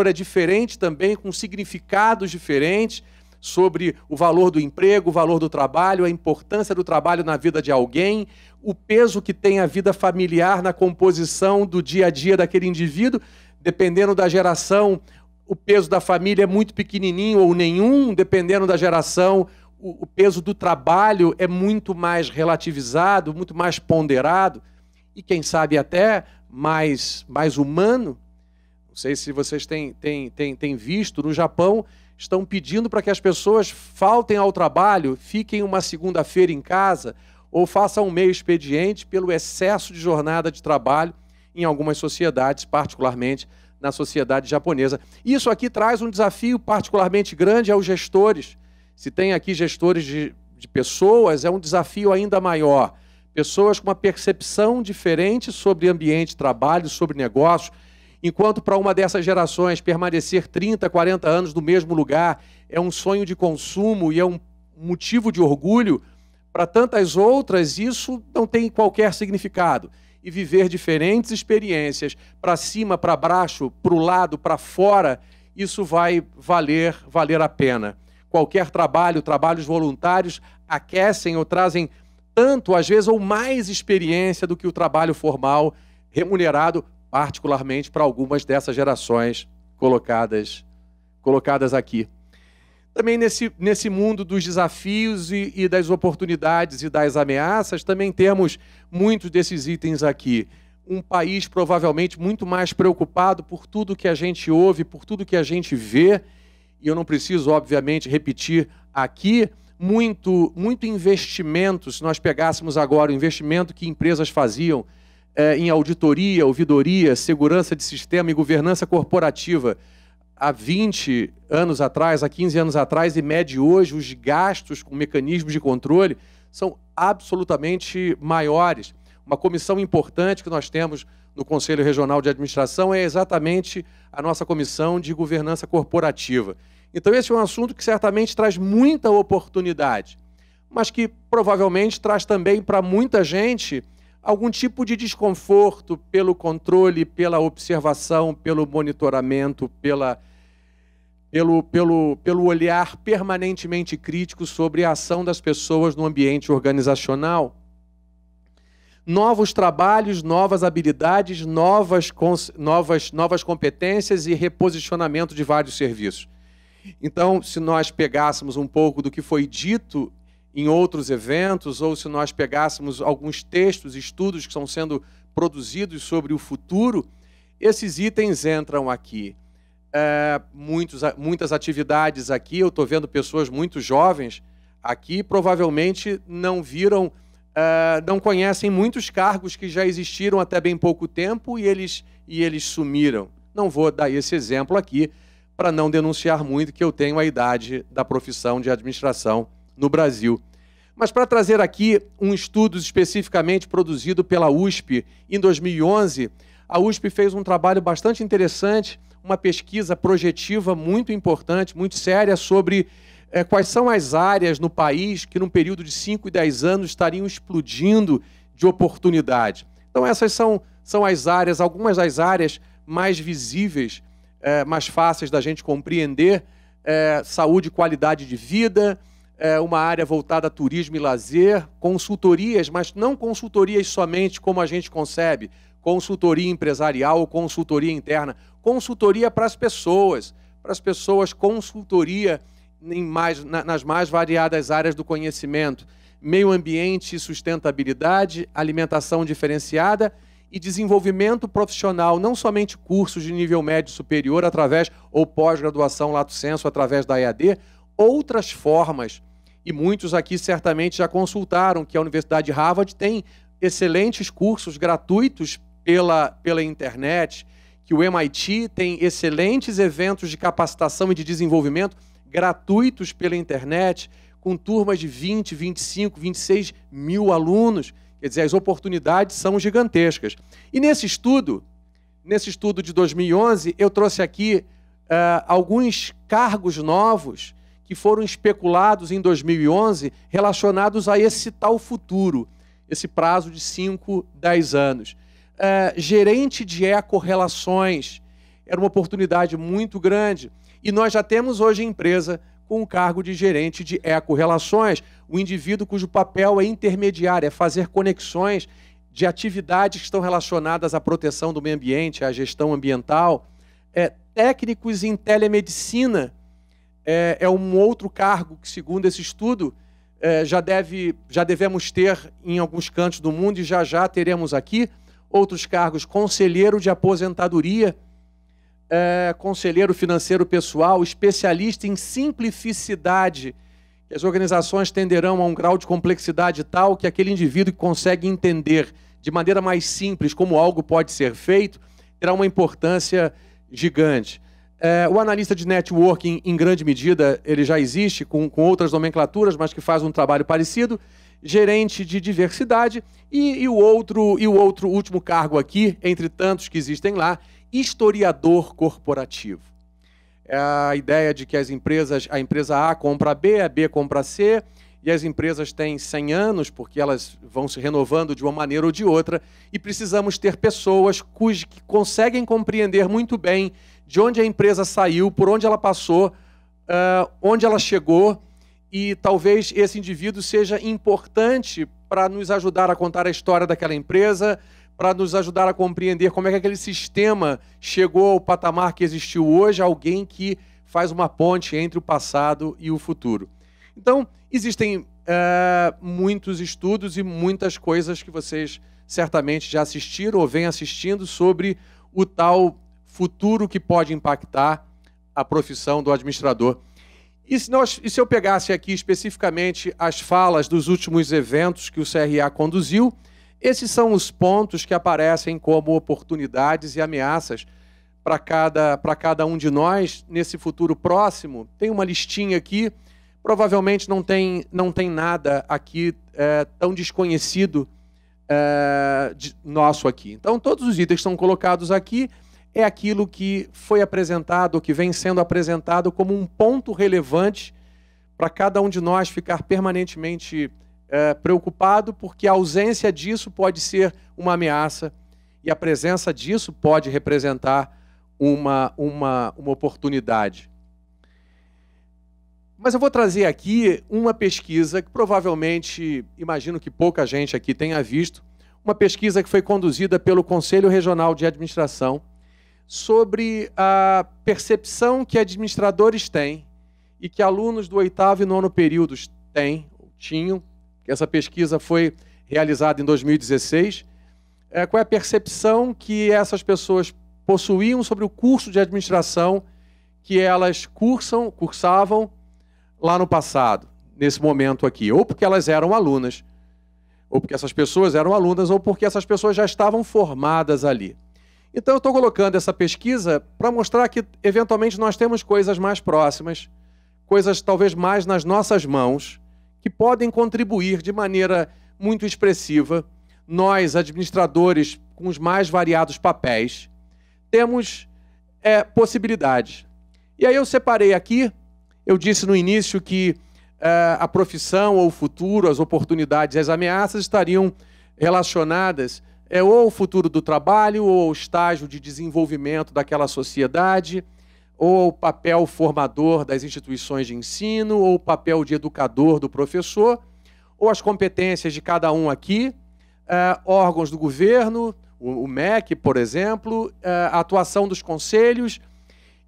é diferente também, com significados diferentes sobre o valor do emprego, o valor do trabalho, a importância do trabalho na vida de alguém, o peso que tem a vida familiar na composição do dia a dia daquele indivíduo. Dependendo da geração, o peso da família é muito pequenininho ou nenhum. Dependendo da geração, o peso do trabalho é muito mais relativizado, muito mais ponderado e, quem sabe, até mais humano. Não sei se vocês têm visto, no Japão estão pedindo para que as pessoas faltem ao trabalho, fiquem uma segunda-feira em casa ou façam um meio expediente pelo excesso de jornada de trabalho em algumas sociedades, particularmente na sociedade japonesa. Isso aqui traz um desafio particularmente grande aos gestores. Se tem aqui gestores de pessoas, é um desafio ainda maior. Pessoas com uma percepção diferente sobre ambiente de trabalho, sobre negócio. Enquanto para uma dessas gerações permanecer 30, 40 anos no mesmo lugar é um sonho de consumo e é um motivo de orgulho, para tantas outras isso não tem qualquer significado. E viver diferentes experiências, para cima, para baixo, para o lado, para fora, isso vai valer a pena. Qualquer trabalhos voluntários aquecem ou trazem tanto, às vezes, ou mais experiência do que o trabalho formal remunerado, particularmente para algumas dessas gerações colocadas aqui. Também nesse mundo dos desafios e das oportunidades e das ameaças, também temos muitos desses itens aqui. Um país provavelmente muito mais preocupado por tudo que a gente ouve, por tudo que a gente vê, e eu não preciso, obviamente, repetir aqui, muito investimento. Se nós pegássemos agora o investimento que empresas faziam em auditoria, ouvidoria, segurança de sistema e governança corporativa há 20 anos atrás, há 15 anos atrás, e mede hoje os gastos com mecanismos de controle, são absolutamente maiores. Uma comissão importante que nós temos no Conselho Regional de Administração é exatamente a nossa comissão de governança corporativa. Então esse é um assunto que certamente traz muita oportunidade, mas que provavelmente traz também para muita gente algum tipo de desconforto pelo controle, pela observação, pelo monitoramento, pelo olhar permanentemente crítico sobre a ação das pessoas no ambiente organizacional. Novos trabalhos, novas habilidades, novas competências e reposicionamento de vários serviços. Então, se nós pegássemos um pouco do que foi dito em outros eventos, ou se nós pegássemos alguns textos, estudos que estão sendo produzidos sobre o futuro, esses itens entram aqui. Muitas atividades aqui, eu estou vendo pessoas muito jovens aqui, provavelmente não viram, não conhecem muitos cargos que já existiram até bem pouco tempo e eles sumiram. Não vou dar esse exemplo aqui para não denunciar muito que eu tenho a idade da profissão de administração no Brasil. Mas para trazer aqui um estudo especificamente produzido pela USP em 2011, a USP fez um trabalho bastante interessante, uma pesquisa projetiva muito importante, muito séria, sobre quais são as áreas no país que, num período de 5 e 10 anos, estariam explodindo de oportunidade. Então, essas são as áreas, algumas das áreas mais visíveis, mais fáceis da gente compreender: saúde e qualidade de vida, uma área voltada a turismo e lazer, consultorias, mas não consultorias somente como a gente concebe, consultoria empresarial ou consultoria interna, consultoria para as pessoas, consultoria nas mais variadas áreas do conhecimento, meio ambiente e sustentabilidade, alimentação diferenciada e desenvolvimento profissional, não somente cursos de nível médio superior através ou pós-graduação lato sensu através da EAD, outras formas. E muitos aqui certamente já consultaram que a Universidade de Harvard tem excelentes cursos gratuitos pela internet, que o MIT tem excelentes eventos de capacitação e de desenvolvimento gratuitos pela internet, com turmas de 20, 25, 26 mil alunos. Quer dizer, as oportunidades são gigantescas. E nesse estudo de 2011, eu trouxe aqui alguns cargos novos que foram especulados em 2011 relacionados a esse tal futuro, esse prazo de 5, 10 anos. Gerente de ecorrelações era uma oportunidade muito grande. E nós já temos hoje empresa com o cargo de gerente de ecorrelações, o indivíduo cujo papel é intermediário, é fazer conexões de atividades que estão relacionadas à proteção do meio ambiente, à gestão ambiental. Técnicos em telemedicina é um outro cargo que, segundo esse estudo, já devemos ter em alguns cantos do mundo e já teremos aqui. Outros cargos: conselheiro de aposentadoria, conselheiro financeiro pessoal, especialista em simplificidade. As organizações tenderão a um grau de complexidade tal que aquele indivíduo que consegue entender de maneira mais simples como algo pode ser feito terá uma importância gigante. O analista de networking, em grande medida, ele já existe com outras nomenclaturas, mas que faz um trabalho parecido. Gerente de diversidade e o último cargo aqui, entre tantos que existem lá, historiador corporativo. É a ideia de que a empresa A compra B, a B compra C, e as empresas têm 100 anos, porque elas vão se renovando de uma maneira ou de outra, e precisamos ter pessoas que conseguem compreender muito bem de onde a empresa saiu, por onde ela passou, onde ela chegou, e talvez esse indivíduo seja importante para nos ajudar a contar a história daquela empresa, para nos ajudar a compreender como é que aquele sistema chegou ao patamar que existiu hoje, alguém que faz uma ponte entre o passado e o futuro. Então, existem muitos estudos e muitas coisas que vocês certamente já assistiram ou vêm assistindo sobre o tal futuro que pode impactar a profissão do administrador. E se eu pegasse aqui especificamente as falas dos últimos eventos que o CRA conduziu, esses são os pontos que aparecem como oportunidades e ameaças para cada um de nós nesse futuro próximo. Tem uma listinha aqui, provavelmente não tem nada aqui tão desconhecido nosso aqui. Então, todos os itens que estão colocados aqui é aquilo que foi apresentado, ou que vem sendo apresentado como um ponto relevante para cada um de nós ficar permanentemente preocupado, porque a ausência disso pode ser uma ameaça e a presença disso pode representar uma oportunidade. Mas eu vou trazer aqui uma pesquisa que provavelmente, imagino que pouca gente aqui tenha visto, uma pesquisa que foi conduzida pelo Conselho Regional de Administração sobre a percepção que administradores têm e que alunos do 8º e 9º períodos tinham, que essa pesquisa foi realizada em 2016, qual é a percepção que essas pessoas possuíam sobre o curso de administração que elas cursavam lá no passado, nesse momento aqui, ou porque elas eram alunas, ou porque essas pessoas eram alunas, ou porque essas pessoas já estavam formadas ali. Então eu estou colocando essa pesquisa para mostrar que, eventualmente, nós temos coisas mais próximas, coisas talvez mais nas nossas mãos, que podem contribuir de maneira muito expressiva. Nós, administradores com os mais variados papéis, temos possibilidades. E aí eu separei aqui, eu disse no início que a profissão ou o futuro, as oportunidades e as ameaças estariam relacionadas ou ao futuro do trabalho, ou ao estágio de desenvolvimento daquela sociedade, ou ao papel formador das instituições de ensino, ou o papel de educador do professor, ou as competências de cada um aqui, órgãos do governo, o MEC, por exemplo, a atuação dos conselhos,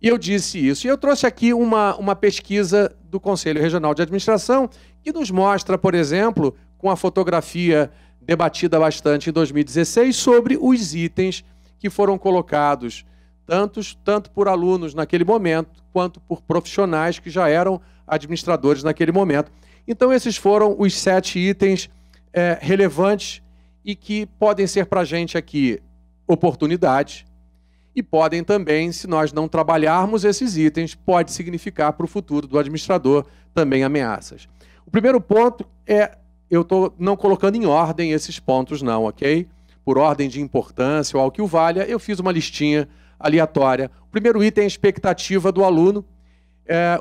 e eu disse isso. E eu trouxe aqui uma pesquisa do Conselho Regional de Administração que nos mostra, por exemplo, com a fotografia debatida bastante em 2016, sobre os itens que foram colocados, tanto por alunos naquele momento, quanto por profissionais que já eram administradores naquele momento. Então, esses foram os 7 itens relevantes e que podem ser para a gente aqui oportunidades, e podem também, se nós não trabalharmos esses itens, pode significar para o futuro do administrador também ameaças. O primeiro ponto eu estou não colocando em ordem esses pontos não, ok? Por ordem de importância ou algo que o valha, eu fiz uma listinha aleatória. O primeiro item é a expectativa do aluno.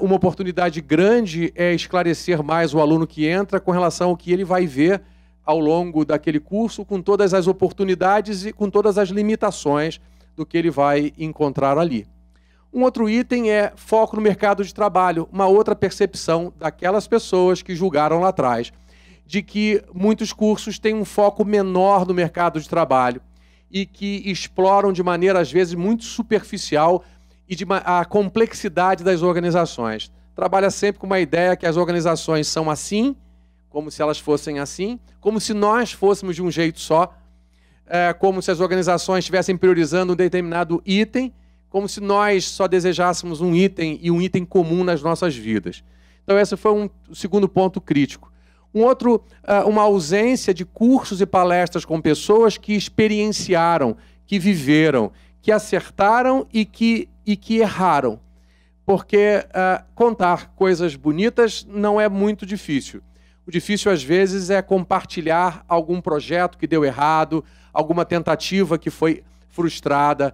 Uma oportunidade grande é esclarecer mais o aluno que entra com relação ao que ele vai ver ao longo daquele curso, com todas as oportunidades e com todas as limitações do que ele vai encontrar ali. Um outro item é foco no mercado de trabalho, uma outra percepção daquelas pessoas que julgaram lá atrás, de que muitos cursos têm um foco menor no mercado de trabalho e que exploram de maneira, às vezes, muito superficial a complexidade das organizações. Trabalha sempre com uma ideia que as organizações são assim, como se elas fossem assim, como se nós fôssemos de um jeito só, como se as organizações estivessem priorizando um determinado item, como se nós só desejássemos um item e um item comum nas nossas vidas. Então, esse foi um segundo ponto crítico. Um outro, uma ausência de cursos e palestras com pessoas que experienciaram, que viveram, que acertaram e que erraram. Porque contar coisas bonitas não é muito difícil. O difícil, às vezes, é compartilhar algum projeto que deu errado, alguma tentativa que foi frustrada,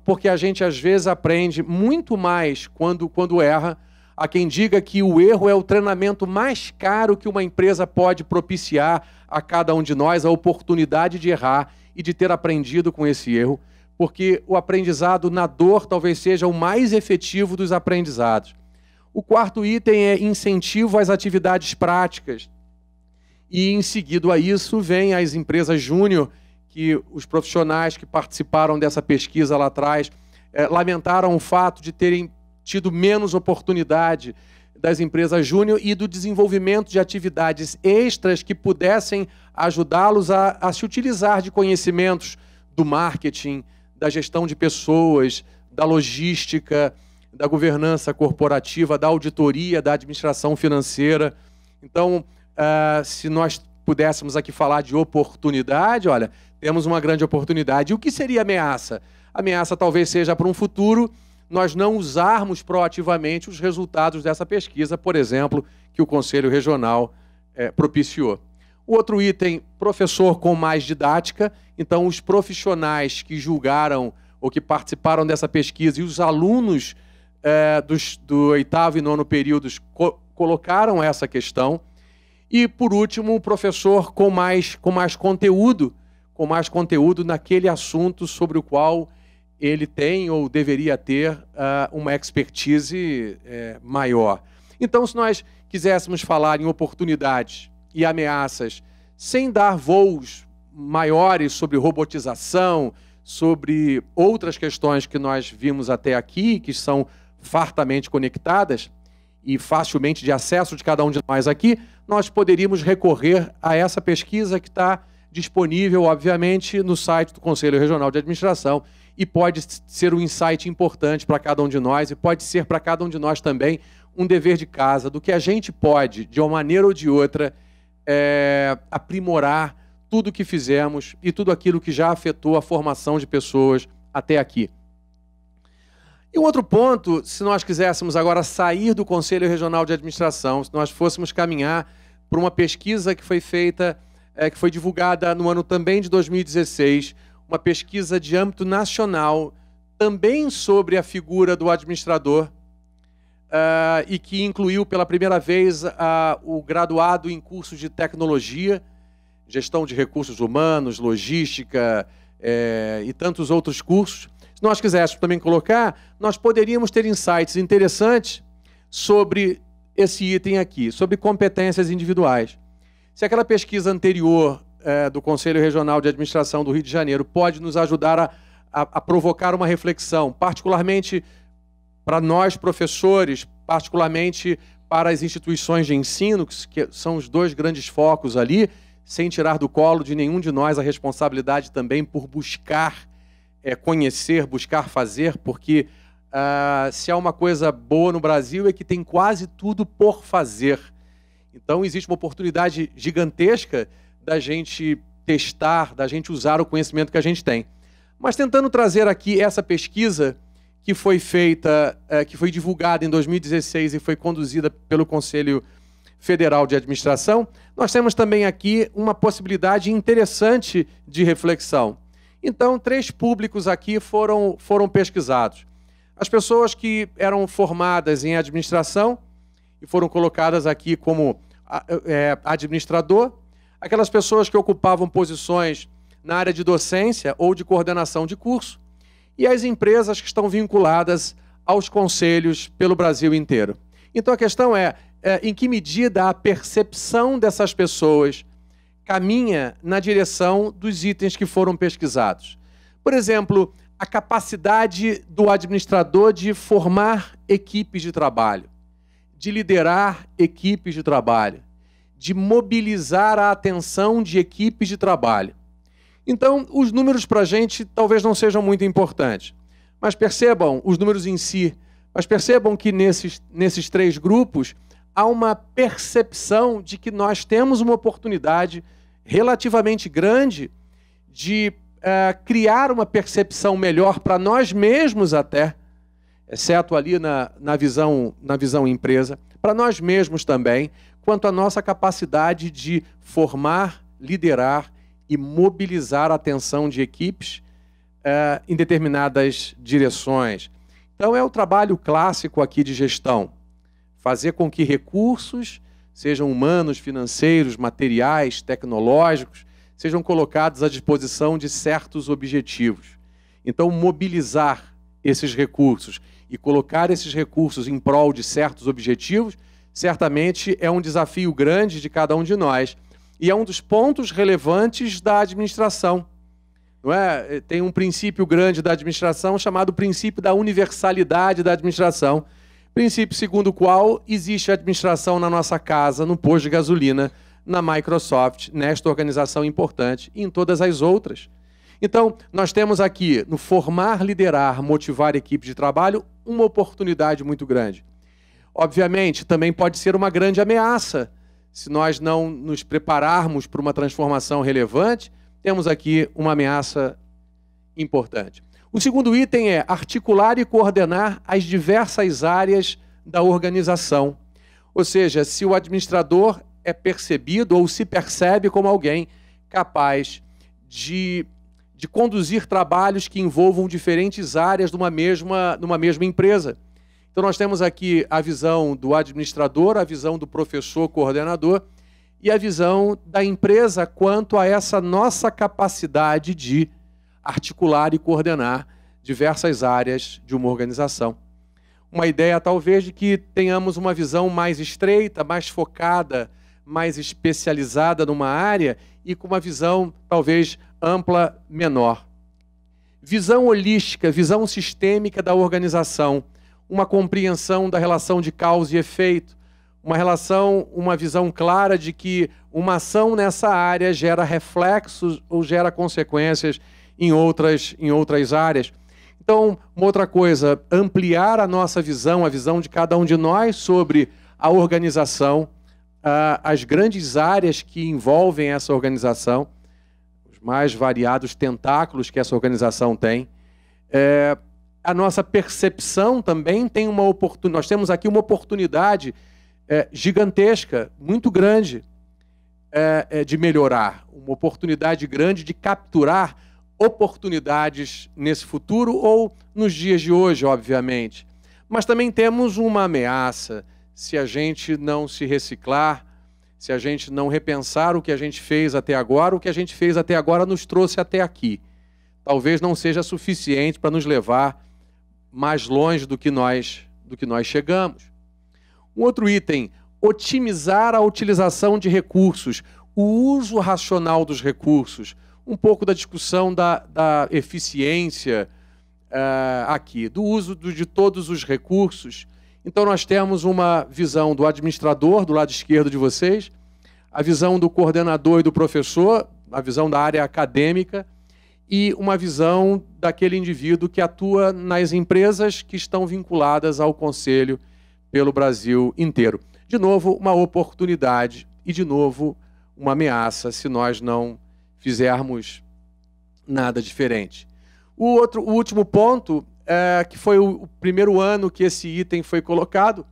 porque a gente, às vezes, aprende muito mais quando erra. Há quem diga que o erro é o treinamento mais caro que uma empresa pode propiciar a cada um de nós, a oportunidade de errar e de ter aprendido com esse erro, porque o aprendizado na dor talvez seja o mais efetivo dos aprendizados. O quarto item é incentivo às atividades práticas. E, em seguida a isso, vem as empresas júnior, que os profissionais que participaram dessa pesquisa lá atrás lamentaram o fato de terem tido menos oportunidade das empresas júnior e do desenvolvimento de atividades extras que pudessem ajudá-los a se utilizar de conhecimentos do marketing, da gestão de pessoas, da logística, da governança corporativa, da auditoria, da administração financeira. Então, se nós pudéssemos aqui falar de oportunidade, olha, temos uma grande oportunidade. E o que seria ameaça? Ameaça talvez seja para um futuro nós não usarmos proativamente os resultados dessa pesquisa, por exemplo, que o Conselho Regional propiciou. O outro item, professor com mais didática. Então, os profissionais que julgaram ou que participaram dessa pesquisa e os alunos do 8º e 9º períodos colocaram essa questão. E, por último, o professor com mais conteúdo naquele assunto sobre o qual ele tem ou deveria ter uma expertise maior. Então, se nós quiséssemos falar em oportunidades e ameaças sem dar voos maiores sobre robotização, sobre outras questões que nós vimos até aqui, que são fartamente conectadas, e facilmente de acesso de cada um de nós aqui, nós poderíamos recorrer a essa pesquisa que está disponível, obviamente, no site do Conselho Regional de Administração, e pode ser um insight importante para cada um de nós, e pode ser para cada um de nós também um dever de casa, do que a gente pode, de uma maneira ou de outra, aprimorar tudo o que fizemos e tudo aquilo que já afetou a formação de pessoas até aqui. E um outro ponto, se nós quiséssemos agora sair do Conselho Regional de Administração, se nós fôssemos caminhar para uma pesquisa que foi feita, que foi divulgada no ano também de 2016, uma pesquisa de âmbito nacional, também sobre a figura do administrador, e que incluiu pela primeira vez o graduado em cursos de tecnologia, gestão de recursos humanos, logística e tantos outros cursos. Se nós quiséssemos também colocar, nós poderíamos ter insights interessantes sobre esse item aqui, sobre competências individuais. Se aquela pesquisa anterior do Conselho Regional de Administração do Rio de Janeiro pode nos ajudar a provocar uma reflexão, particularmente para nós, professores, particularmente para as instituições de ensino, que são os dois grandes focos ali, sem tirar do colo de nenhum de nós a responsabilidade também por buscar conhecer, buscar fazer, porque se há uma coisa boa no Brasil é que tem quase tudo por fazer. Então existe uma oportunidade gigantesca da gente testar, da gente usar o conhecimento que a gente tem. Mas tentando trazer aqui essa pesquisa que foi feita, que foi divulgada em 2016 e foi conduzida pelo Conselho Federal de Administração, nós temos também aqui uma possibilidade interessante de reflexão. Então, 3 públicos aqui foram pesquisados. As pessoas que eram formadas em administração e foram colocadas aqui como administrador, aquelas pessoas que ocupavam posições na área de docência ou de coordenação de curso, e as empresas que estão vinculadas aos conselhos pelo Brasil inteiro. Então a questão é em que medida a percepção dessas pessoas caminha na direção dos itens que foram pesquisados. Por exemplo, a capacidade do administrador de formar equipes de trabalho, de liderar equipes de trabalho, de mobilizar a atenção de equipes de trabalho. Então, os números para a gente talvez não sejam muito importantes, mas percebam, os números em si, mas percebam que nesses 3 grupos há uma percepção de que nós temos uma oportunidade relativamente grande de criar uma percepção melhor para nós mesmos até, exceto ali na visão empresa, para nós mesmos também, quanto à nossa capacidade de formar, liderar e mobilizar a atenção de equipes em determinadas direções. Então é o trabalho clássico aqui de gestão, fazer com que recursos, sejam humanos, financeiros, materiais, tecnológicos, sejam colocados à disposição de certos objetivos. Então mobilizar esses recursos e colocar esses recursos em prol de certos objetivos, certamente é um desafio grande de cada um de nós. E é um dos pontos relevantes da administração. Não é? Tem um princípio grande da administração chamado princípio da universalidade da administração. Princípio segundo o qual existe administração na nossa casa, no posto de gasolina, na Microsoft, nesta organização importante e em todas as outras. Então, nós temos aqui, no formar, liderar, motivar equipe de trabalho, uma oportunidade muito grande. Obviamente, também pode ser uma grande ameaça. Se nós não nos prepararmos para uma transformação relevante, temos aqui uma ameaça importante. O segundo item é articular e coordenar as diversas áreas da organização. Ou seja, se o administrador é percebido ou se percebe como alguém capaz de conduzir trabalhos que envolvam diferentes áreas numa mesma empresa. Então nós temos aqui a visão do administrador, a visão do professor coordenador e a visão da empresa quanto a essa nossa capacidade de articular e coordenar diversas áreas de uma organização. Uma ideia talvez de que tenhamos uma visão mais estreita, mais focada, mais especializada numa área e com uma visão talvez ampla, menor. Visão holística, visão sistêmica da organização. uma compreensão da relação de causa e efeito, uma visão clara de que uma ação nessa área gera reflexos ou gera consequências em outras áreas. Então, uma outra coisa, ampliar a nossa visão, a visão de cada um de nós sobre a organização, as grandes áreas que envolvem essa organização, os mais variados tentáculos que essa organização tem. A nossa percepção também tem uma oportunidade. Nós temos aqui uma oportunidade gigantesca, muito grande, de melhorar, uma oportunidade grande de capturar oportunidades nesse futuro ou nos dias de hoje, obviamente. Mas também temos uma ameaça se a gente não se reciclar, se a gente não repensar o que a gente fez até agora. O que a gente fez até agora nos trouxe até aqui. Talvez não seja suficiente para nos levar mais longe do que nós chegamos. Um outro item, otimizar a utilização de recursos, o uso racional dos recursos, um pouco da discussão da eficiência aqui, do uso de todos os recursos. Então nós temos uma visão do administrador, do lado esquerdo de vocês, a visão do coordenador e do professor, a visão da área acadêmica, e uma visão daquele indivíduo que atua nas empresas que estão vinculadas ao Conselho pelo Brasil inteiro. De novo, uma oportunidade e, de novo, uma ameaça se nós não fizermos nada diferente. O último ponto, que foi o primeiro ano que esse item foi colocado,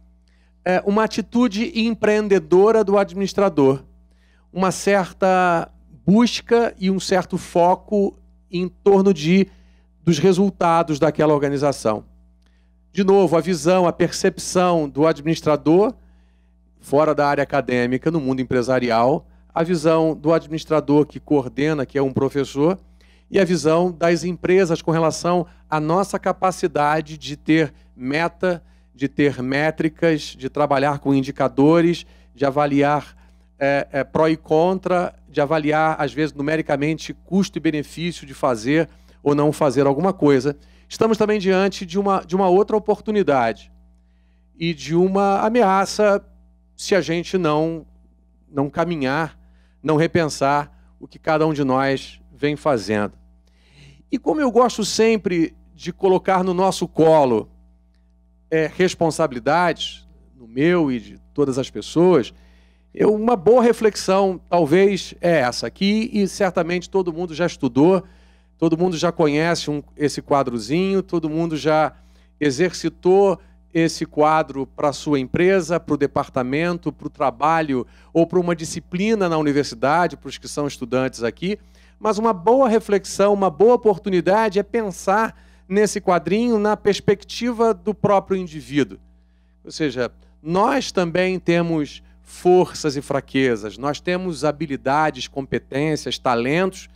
é uma atitude empreendedora do administrador, uma certa busca e um certo foco em torno dos resultados daquela organização. De novo, a visão, a percepção do administrador, fora da área acadêmica, no mundo empresarial, a visão do administrador que coordena, que é um professor, e a visão das empresas com relação à nossa capacidade de ter meta, de ter métricas, de trabalhar com indicadores, de avaliar pró e contra, de avaliar, às vezes, numericamente, custo e benefício de fazer ou não fazer alguma coisa. Estamos também diante de uma outra oportunidade e de uma ameaça se a gente não caminhar, não repensar o que cada um de nós vem fazendo. E como eu gosto sempre de colocar no nosso colo responsabilidades, no meu e de todas as pessoas, uma boa reflexão talvez é essa aqui, e certamente todo mundo já estudou, todo mundo já conhece esse quadrozinho, todo mundo já exercitou esse quadro para a sua empresa, para o departamento, para o trabalho ou para uma disciplina na universidade, para os que são estudantes aqui. Mas uma boa reflexão, uma boa oportunidade é pensar nesse quadrinho na perspectiva do próprio indivíduo. Ou seja, nós também temos forças e fraquezas, nós temos habilidades, competências, talentos,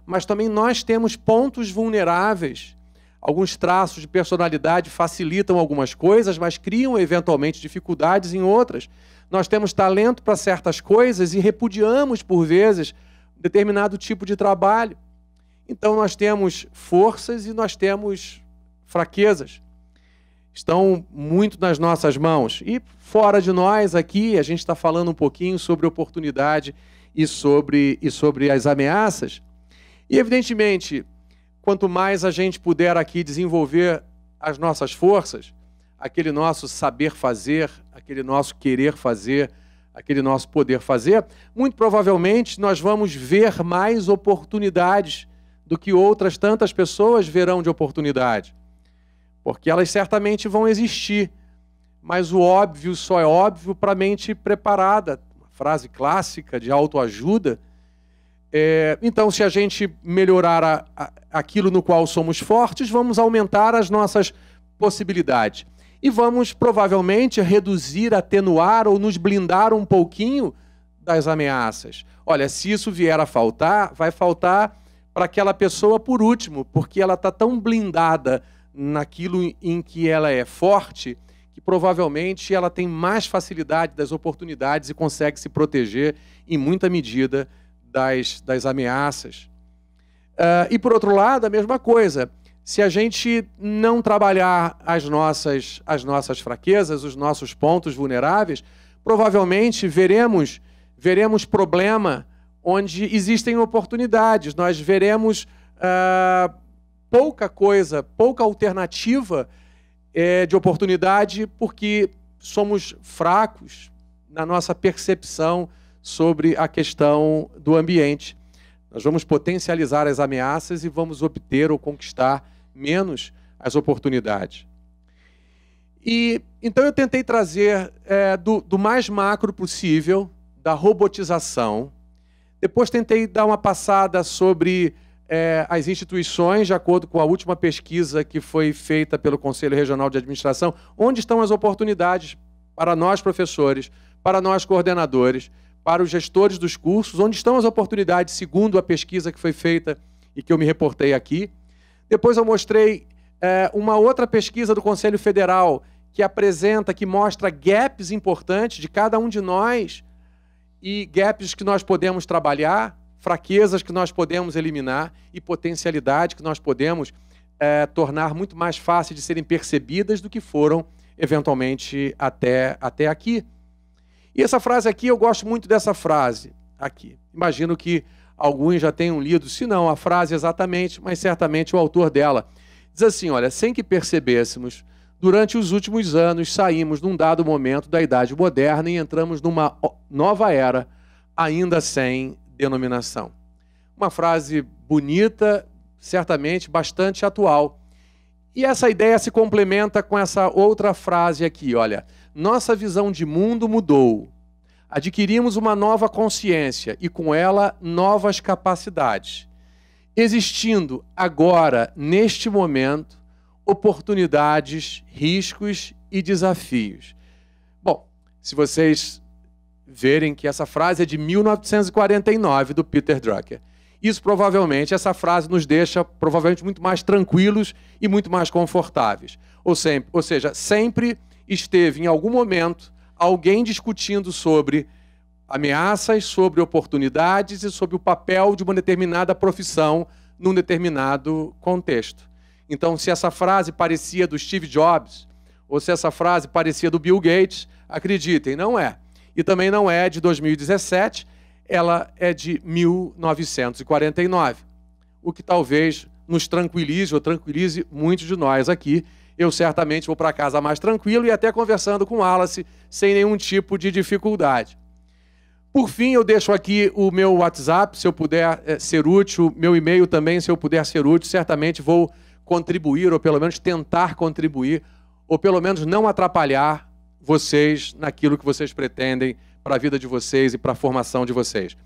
mas também nós temos pontos vulneráveis. Alguns traços de personalidade facilitam algumas coisas, mas criam eventualmente dificuldades em outras. Nós temos talento para certas coisas e repudiamos, por vezes, determinado tipo de trabalho. Então nós temos forças e nós temos fraquezas. Estão muito nas nossas mãos. E fora de nós aqui, a gente está falando um pouquinho sobre oportunidade e sobre as ameaças. E, evidentemente, quanto mais a gente puder aqui desenvolver as nossas forças, aquele nosso saber fazer, aquele nosso querer fazer, aquele nosso poder fazer, muito provavelmente nós vamos ver mais oportunidades do que outras tantas pessoas verão de oportunidade. Porque elas certamente vão existir, mas o óbvio só é óbvio para a mente preparada. Uma frase clássica de autoajuda. Então, se a gente melhorar aquilo no qual somos fortes, vamos aumentar as nossas possibilidades. E vamos, provavelmente, reduzir, atenuar ou nos blindar um pouquinho das ameaças. Olha, se isso vier a faltar, vai faltar para aquela pessoa por último, porque ela está tão blindada naquilo em que ela é forte, que provavelmente ela tem mais facilidade das oportunidades e consegue se proteger em muita medida das ameaças. E por outro lado, a mesma coisa, se a gente não trabalhar as nossas fraquezas, os nossos pontos vulneráveis, provavelmente veremos problema onde existem oportunidades. Nós veremos pouca coisa, pouca alternativa de oportunidade, porque somos fracos na nossa percepção sobre a questão do ambiente. Nós vamos potencializar as ameaças e vamos obter ou conquistar menos as oportunidades. E então eu tentei trazer do mais macro possível, da robotização. Depois tentei dar uma passada sobre as instituições, de acordo com a última pesquisa que foi feita pelo Conselho Regional de Administração, onde estão as oportunidades para nós professores, para nós coordenadores, para os gestores dos cursos, onde estão as oportunidades, segundo a pesquisa que foi feita e que eu me reportei aqui. Depois eu mostrei uma outra pesquisa do Conselho Federal que mostra gaps importantes de cada um de nós e gaps que nós podemos trabalhar, fraquezas que nós podemos eliminar e potencialidades que nós podemos tornar muito mais fáceis de serem percebidas do que foram, eventualmente, até aqui. E essa frase aqui, eu gosto muito dessa frase aqui. Imagino que alguns já tenham lido, se não a frase exatamente, mas certamente o autor dela. Diz assim, olha, sem que percebêssemos, durante os últimos anos saímos num dado momento da Idade Moderna e entramos numa nova era, ainda sem denominação. Uma frase bonita, certamente bastante atual. E essa ideia se complementa com essa outra frase aqui, olha. Nossa visão de mundo mudou. Adquirimos uma nova consciência e, com ela, novas capacidades. Existindo agora, neste momento, oportunidades, riscos e desafios. Bom, se vocês verem que essa frase é de 1949, do Peter Drucker. Isso provavelmente, essa frase nos deixa provavelmente muito mais tranquilos e muito mais confortáveis. Ou seja, sempre esteve em algum momento alguém discutindo sobre ameaças, sobre oportunidades e sobre o papel de uma determinada profissão num determinado contexto. Então, se essa frase parecia do Steve Jobs ou se essa frase parecia do Bill Gates, acreditem, não é. E também não é de 2017, ela é de 1949. O que talvez nos tranquilize ou tranquilize muitos de nós aqui. Eu certamente vou para casa mais tranquilo e até conversando com o Wallace sem nenhum tipo de dificuldade. Por fim, eu deixo aqui o meu WhatsApp, se eu puder ser útil, meu e-mail também, se eu puder ser útil, certamente vou contribuir, ou pelo menos tentar contribuir, ou pelo menos não atrapalhar vocês naquilo que vocês pretendem para a vida de vocês e para a formação de vocês.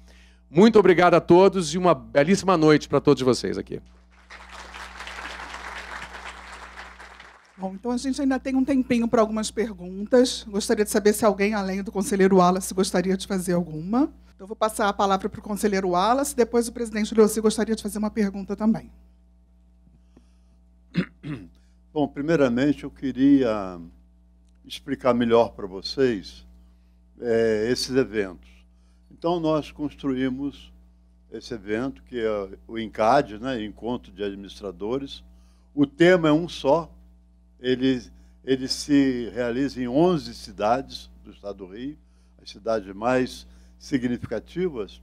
Muito obrigado a todos e uma belíssima noite para todos vocês aqui. Bom, então a gente ainda tem um tempinho para algumas perguntas. Gostaria de saber se alguém, além do conselheiro Wallace, gostaria de fazer alguma. Então, vou passar a palavra para o conselheiro Wallace, depois o presidente Leoci gostaria de fazer uma pergunta também. Bom, primeiramente, eu queria explicar melhor para vocês esses eventos. Então, nós construímos esse evento, que é o INCAD, né, Encontro de Administradores. O tema é um só. Ele se realiza em 11 cidades do estado do Rio, as cidades mais significativas.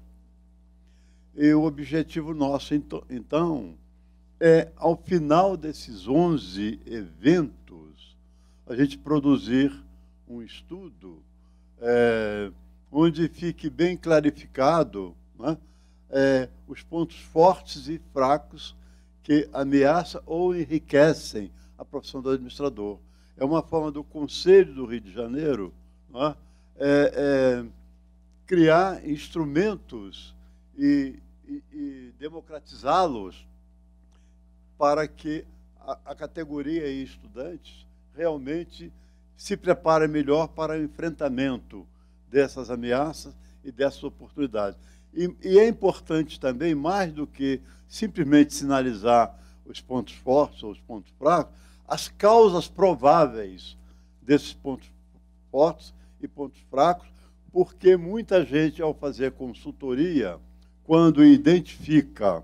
E o objetivo nosso, então, é, ao final desses 11 eventos, a gente produzir um estudo onde fique bem clarificado, né, os pontos fortes e fracos que ameaçam ou enriquecem a profissão do administrador. É uma forma do Conselho do Rio de Janeiro, né, criar instrumentos e democratizá-los para que a categoria e estudantes realmente se preparem melhor para o enfrentamento dessas ameaças e dessas oportunidades. E é importante também, mais do que simplesmente sinalizar os pontos fortes ou os pontos fracos, as causas prováveis desses pontos fortes e pontos fracos, porque muita gente, ao fazer consultoria, quando identifica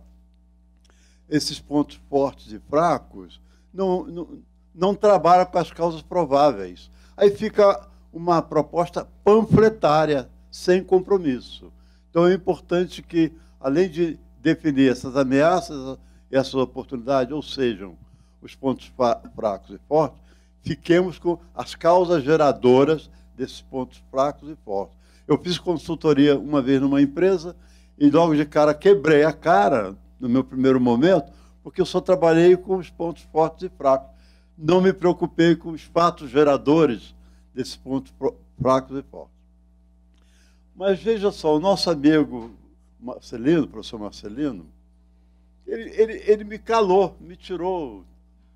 esses pontos fortes e fracos, não trabalha com as causas prováveis. Aí fica uma proposta panfletária, sem compromisso. Então é importante que, além de definir essas ameaças e essas oportunidades, ou sejam, os pontos fracos e fortes, fiquemos com as causas geradoras desses pontos fracos e fortes. Eu fiz consultoria uma vez numa empresa e logo de cara quebrei a cara, no meu primeiro momento, porque eu só trabalhei com os pontos fortes e fracos. Não me preocupei com os fatos geradores desses pontos fracos e fortes. Mas veja só, o nosso amigo Marcelino, professor Marcelino, ele me calou, me tirou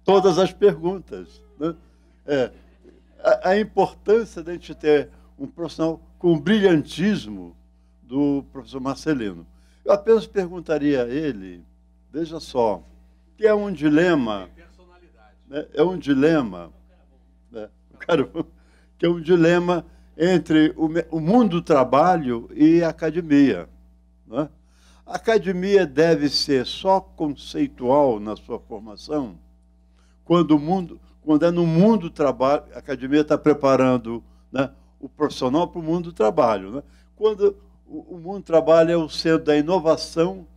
todas as perguntas, né? A importância de a gente ter um profissional com o brilhantismo do professor Marcelino. Eu apenas perguntaria a ele, veja só, que é um dilema, né? É um dilema, né? Que é um dilema entre o mundo do trabalho e a academia, né? A academia deve ser só conceitual na sua formação, quando é no mundo do trabalho, a academia está preparando, né, o profissional para o mundo do trabalho, né? Quando o mundo do trabalho é o centro da inovação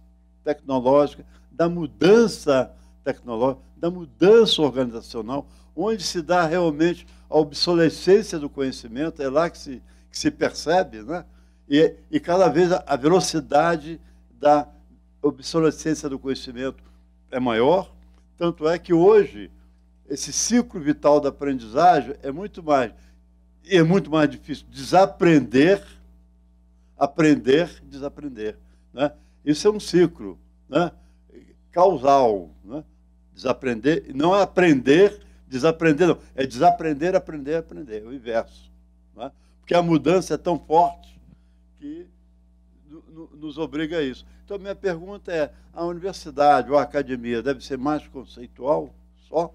tecnológica, da mudança tecnológica, da mudança organizacional, onde se dá realmente a obsolescência do conhecimento, é lá que se percebe, né? E cada vez a velocidade da obsolescência do conhecimento é maior, tanto é que hoje esse ciclo vital da aprendizagem é muito mais difícil desaprender, aprender, desaprender, né? Isso é um ciclo, né, causal, né? Desaprender, não é aprender, desaprender, não. É desaprender, aprender, aprender. É o inverso, né? Porque a mudança é tão forte que nos obriga a isso. Então, minha pergunta é, a universidade ou a academia deve ser mais conceitual só?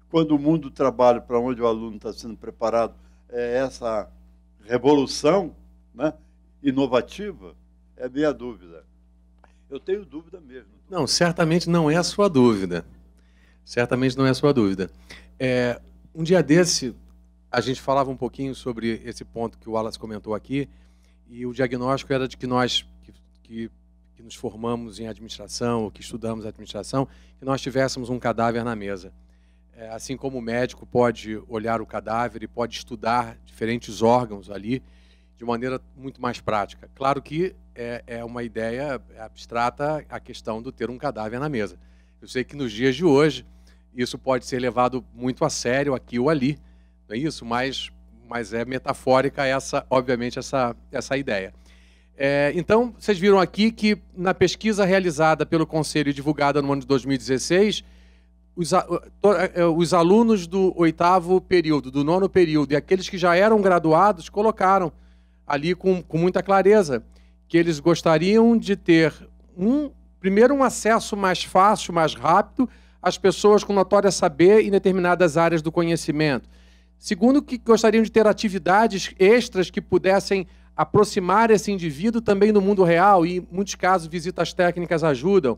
Quando o mundo do trabalho, para onde o aluno está sendo preparado, é essa revolução, né, inovativa? É a minha dúvida. Eu tenho dúvida mesmo. Não, certamente não é a sua dúvida. Certamente não é a sua dúvida. Um dia desse, a gente falava um pouquinho sobre esse ponto que o Wallace comentou aqui, e o diagnóstico era de que nós, que nos formamos em administração, ou que estudamos administração, que nós tivéssemos um cadáver na mesa. Assim como o médico pode olhar o cadáver e pode estudar diferentes órgãos ali de maneira muito mais prática. Claro que é uma ideia abstrata a questão do ter um cadáver na mesa. Eu sei que nos dias de hoje isso pode ser levado muito a sério aqui ou ali, não é isso? Mas é metafórica obviamente essa ideia. Então, vocês viram aqui que na pesquisa realizada pelo Conselho e divulgada no ano de 2016, os alunos do 8º período, do 9º período e aqueles que já eram graduados colocaram ali com muita clareza que eles gostariam de ter, primeiro, um acesso mais fácil, mais rápido às pessoas com notório saber em determinadas áreas do conhecimento. Segundo, que gostariam de ter atividades extras que pudessem aproximar esse indivíduo também do mundo real, e em muitos casos visitas técnicas ajudam.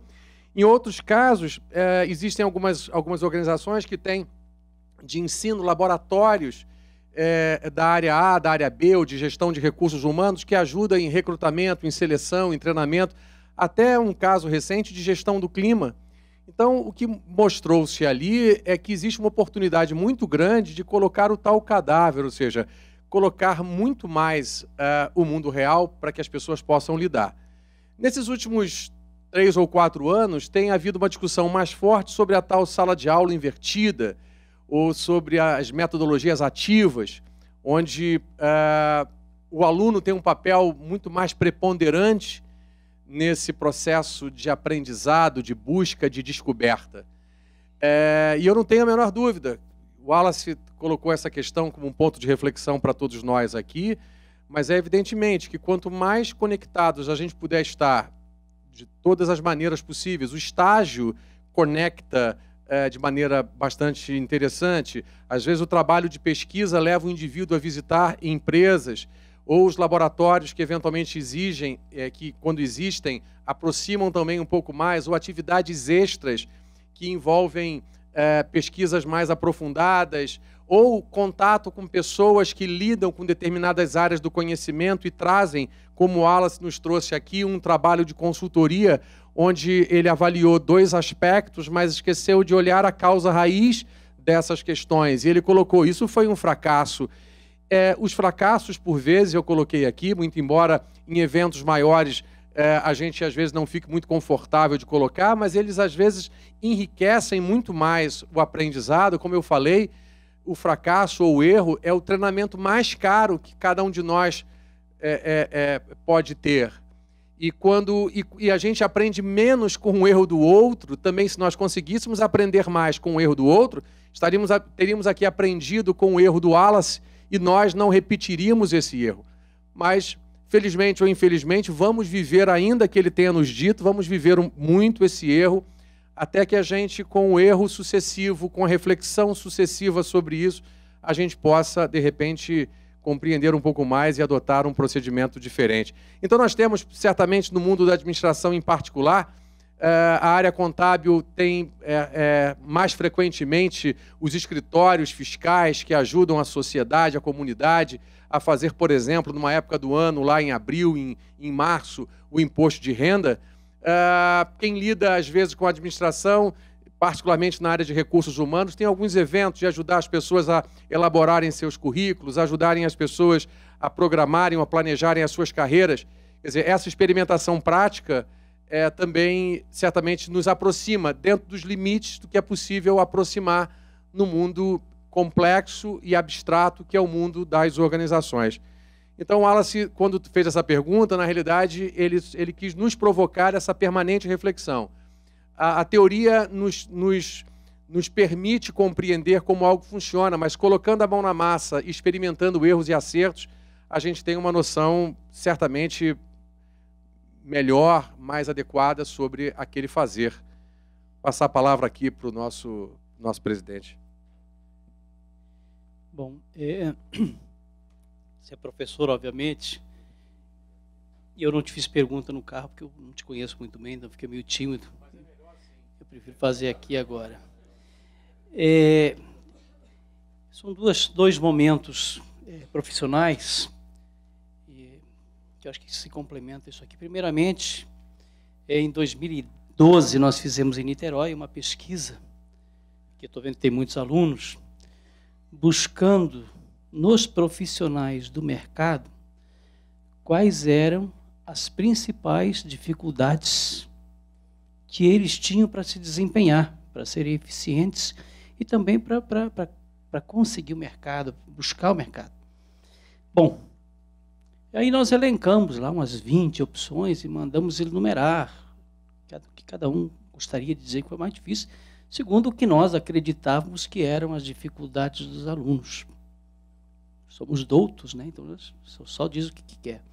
Em outros casos, existem algumas organizações que têm de ensino laboratórios da área A, da área B, ou de gestão de recursos humanos, que ajudam em recrutamento, em seleção, em treinamento, até um caso recente de gestão do clima. Então, o que mostrou-se ali é que existe uma oportunidade muito grande de colocar o tal cadáver, ou seja, colocar muito mais o mundo real para que as pessoas possam lidar. Nesses últimos 3 ou 4 anos, tem havido uma discussão mais forte sobre a tal sala de aula invertida, ou sobre as metodologias ativas, onde o aluno tem um papel muito mais preponderante nesse processo de aprendizado, de busca, de descoberta. E eu não tenho a menor dúvida, o Wallace colocou essa questão como um ponto de reflexão para todos nós aqui, mas é evidentemente que quanto mais conectados a gente puder estar de todas as maneiras possíveis, o estágio conecta de maneira bastante interessante. Às vezes o trabalho de pesquisa leva o indivíduo a visitar empresas, ou os laboratórios que eventualmente exigem, que quando existem, aproximam também um pouco mais, ou atividades extras que envolvem pesquisas mais aprofundadas, ou contato com pessoas que lidam com determinadas áreas do conhecimento e trazem, como o Wallace nos trouxe aqui, um trabalho de consultoria, onde ele avaliou 2 aspectos, mas esqueceu de olhar a causa raiz dessas questões. E ele colocou, isso foi um fracasso. Os fracassos, por vezes, eu coloquei aqui, muito embora em eventos maiores a gente às vezes não fique muito confortável de colocar, mas eles às vezes enriquecem muito mais o aprendizado. Como eu falei, o fracasso ou o erro é o treinamento mais caro que cada um de nós pode ter. E a gente aprende menos com o erro do outro. Também, se nós conseguíssemos aprender mais com o erro do outro, teríamos aqui aprendido com o erro do Wallace e nós não repetiríamos esse erro. Mas, felizmente ou infelizmente, vamos viver, ainda que ele tenha nos dito, vamos viver muito esse erro, até que a gente, com o erro sucessivo, com a reflexão sucessiva sobre isso, a gente possa, de repente, compreender um pouco mais e adotar um procedimento diferente. Então, nós temos, certamente, no mundo da administração em particular, a área contábil tem mais frequentemente os escritórios fiscais que ajudam a sociedade, a comunidade, a fazer, por exemplo, numa época do ano, lá em abril, em março, o imposto de renda. Quem lida, às vezes, com a administração, particularmente na área de recursos humanos, tem alguns eventos de ajudar as pessoas a elaborarem seus currículos, ajudarem as pessoas a programarem ou a planejarem as suas carreiras. Quer dizer, essa experimentação prática também, certamente, nos aproxima dentro dos limites do que é possível aproximar no mundo complexo e abstrato que é o mundo das organizações. Então, Wallace, quando fez essa pergunta, na realidade, ele quis nos provocar essa permanente reflexão. A teoria nos permite compreender como algo funciona, mas colocando a mão na massa, experimentando erros e acertos, a gente tem uma noção, certamente, melhor, mais adequada sobre aquele fazer. Passar a palavra aqui para o nosso presidente. Bom, você é professor, obviamente, e eu não te fiz pergunta no carro, porque eu não te conheço muito bem, então fiquei meio tímido. Eu prefiro fazer aqui agora. São dois momentos profissionais que eu acho que se complementa isso aqui. Primeiramente, em 2012, nós fizemos em Niterói uma pesquisa, que eu estou vendo que tem muitos alunos, buscando nos profissionais do mercado quais eram as principais dificuldades que eles tinham para se desempenhar, para serem eficientes e também para conseguir o mercado, buscar o mercado. Bom, aí nós elencamos lá umas 20 opções e mandamos ele numerar, que cada um gostaria de dizer que foi mais difícil, segundo o que nós acreditávamos que eram as dificuldades dos alunos. Somos doutos, né? Então só diz o que quer.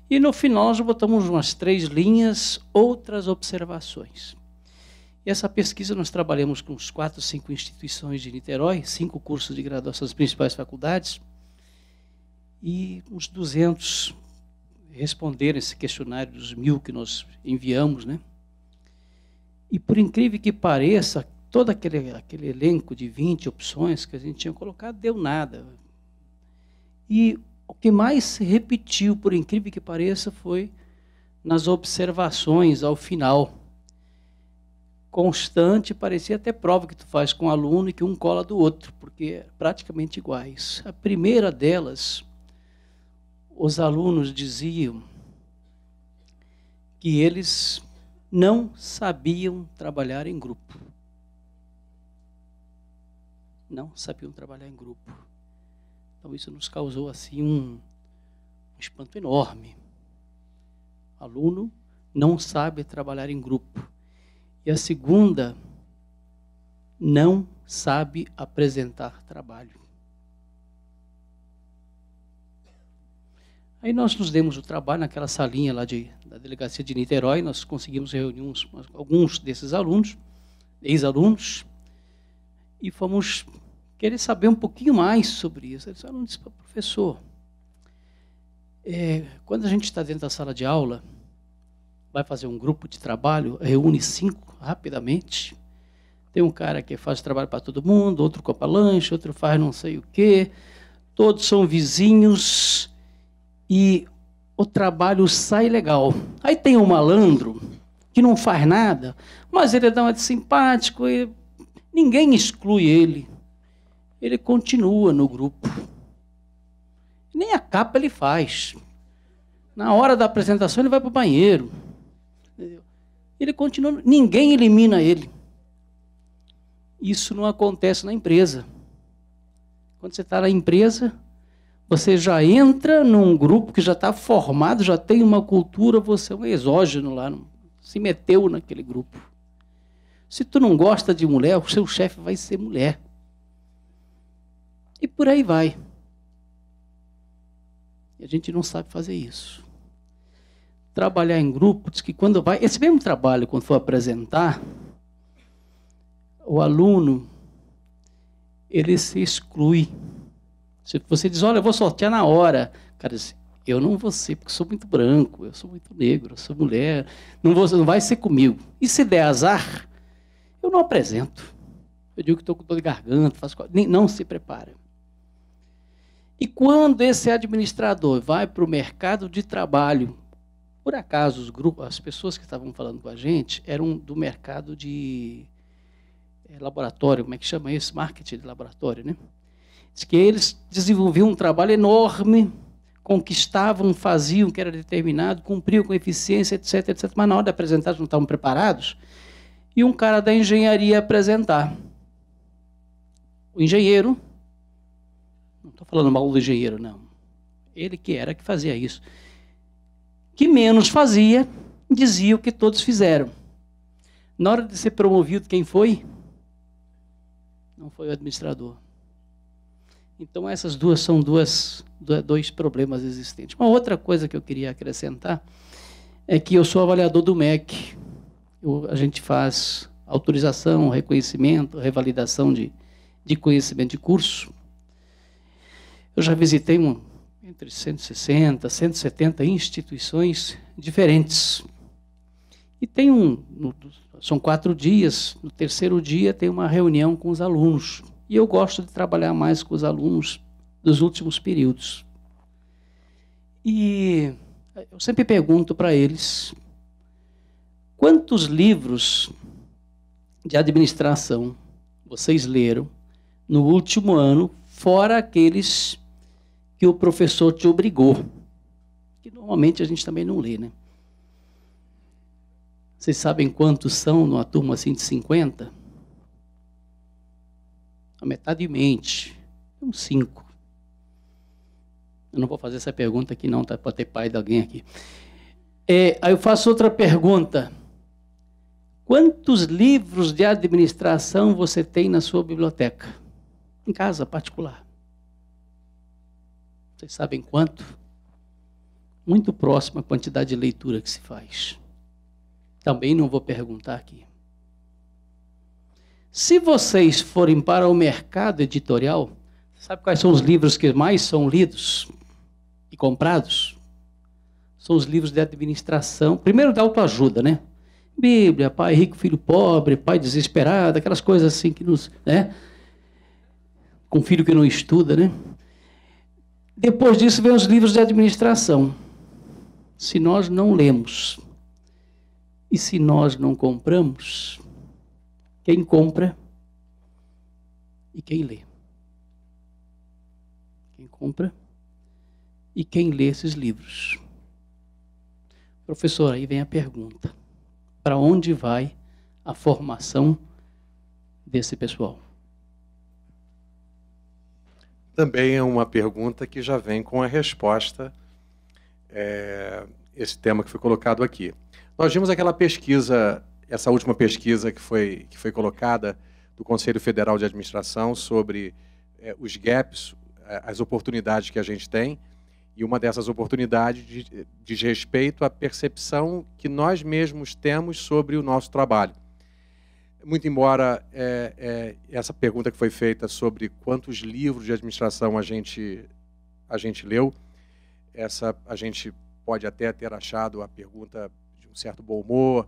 E no final nós botamos umas 3 linhas, outras observações. E essa pesquisa nós trabalhamos com uns 4, 5 instituições de Niterói, 5 cursos de graduação das principais faculdades, e uns 200 responderam esse questionário dos 1000 que nós enviamos, né? E por incrível que pareça, todo aquele elenco de 20 opções que a gente tinha colocado deu nada. E o que mais se repetiu, por incrível que pareça, foi nas observações ao final. Constante, parecia até prova que tu faz com um aluno e que um cola do outro, porque é praticamente iguais. A primeira delas, os alunos diziam que eles não sabiam trabalhar em grupo. Não sabiam trabalhar em grupo. Então, isso nos causou assim um espanto enorme. O aluno não sabe trabalhar em grupo. E a segunda, não sabe apresentar trabalho. Aí nós nos demos o trabalho naquela salinha lá da delegacia de Niterói, nós conseguimos reunir alguns desses alunos, ex-alunos, e fomos querer saber um pouquinho mais sobre isso. Eles falaram, professor, Quando a gente está dentro da sala de aula, vai fazer um grupo de trabalho, reúne 5 rapidamente. Tem um cara que faz trabalho para todo mundo, outro compra lanche, outro faz não sei o quê. Todos são vizinhos e o trabalho sai legal. Aí tem um malandro que não faz nada, mas ele dá uma de simpático, e ninguém exclui ele. Ele continua no grupo. Nem a capa ele faz. Na hora da apresentação ele vai para o banheiro. Ele continua, ninguém elimina ele. Isso não acontece na empresa. Quando você está na empresa, você já entra num grupo que já está formado, já tem uma cultura, você é um exógeno lá, se meteu naquele grupo. Se tu não gosta de mulher, o seu chefe vai ser mulher. E por aí vai. E a gente não sabe fazer isso. Trabalhar em grupo, diz que quando vai... Esse mesmo trabalho, quando for apresentar, o aluno, ele se exclui. Se você diz, olha, eu vou sortear na hora. O cara diz, eu não vou ser, porque eu sou muito branco, eu sou muito negro, eu sou mulher, não vai ser comigo. E se der azar, eu não apresento. Eu digo que estou com dor de garganta, não se prepara. E quando esse administrador vai para o mercado de trabalho, por acaso as pessoas que estavam falando com a gente eram do mercado de laboratório, como é que chama isso? Marketing de laboratório, né? Diz que eles desenvolviam um trabalho enorme, conquistavam, faziam o que era determinado, cumpriam com eficiência, etc, etc. Mas na hora de apresentar, não estavam preparados. E um cara da engenharia ia apresentar. O engenheiro, não estou falando mal do engenheiro, não. Ele que fazia isso. Que menos fazia, dizia o que todos fizeram. Na hora de ser promovido, quem foi? Não foi o administrador. Então, essas duas são dois problemas existentes. Uma outra coisa que eu queria acrescentar é que eu sou avaliador do MEC. A gente faz autorização, reconhecimento, revalidação de conhecimento de curso. Eu já visitei entre 160, 170 instituições diferentes. E tem são 4 dias, no terceiro dia tem uma reunião com os alunos. E eu gosto de trabalhar mais com os alunos dos últimos períodos. E eu sempre pergunto para eles, quantos livros de administração vocês leram no último ano, fora aqueles que o professor te obrigou? Que normalmente a gente também não lê, né? Vocês sabem quantos são numa turma assim de 50? A metade mente, uns 5. Eu não vou fazer essa pergunta aqui não, tá? Pode ter pai de alguém aqui. Aí eu faço outra pergunta. Quantos livros de administração você tem na sua biblioteca? Em casa, particular. Vocês sabem quanto? Muito próximo à quantidade de leitura que se faz. Também não vou perguntar aqui. Se vocês forem para o mercado editorial, sabe quais são os livros que mais são lidos e comprados? São os livros de administração, primeiro da autoajuda, né? Bíblia, pai rico, filho pobre, pai desesperado, aquelas coisas assim que nos... né? Com filho que não estuda, né? Depois disso vem os livros de administração. Se nós não lemos e se nós não compramos, quem compra e quem lê? Quem compra e quem lê esses livros? Professor, aí vem a pergunta. Para onde vai a formação desse pessoal? Também é uma pergunta que já vem com a resposta, esse tema que foi colocado aqui. Nós vimos aquela pesquisa, essa última pesquisa que foi colocada do Conselho Federal de Administração sobre os gaps, as oportunidades que a gente tem, e uma dessas oportunidades diz respeito à percepção que nós mesmos temos sobre o nosso trabalho. Muito embora essa pergunta que foi feita sobre quantos livros de administração a gente leu, a gente pode até ter achado a pergunta de um certo bom humor,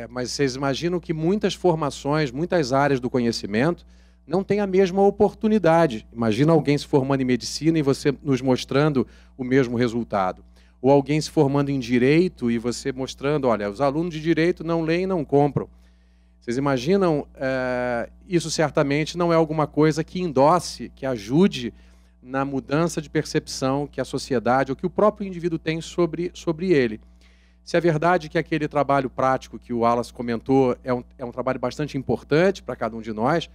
mas vocês imaginam que muitas formações, muitas áreas do conhecimento não têm a mesma oportunidade. Imagina alguém se formando em medicina e você nos mostrando o mesmo resultado. Ou alguém se formando em direito e você mostrando, olha, os alunos de direito não leem e não compram. Vocês imaginam, isso certamente não é alguma coisa que endosse, que ajude na mudança de percepção que a sociedade ou que o próprio indivíduo tem sobre ele. Se é verdade que aquele trabalho prático que o Wallace comentou é um trabalho bastante importante para cada um de nós,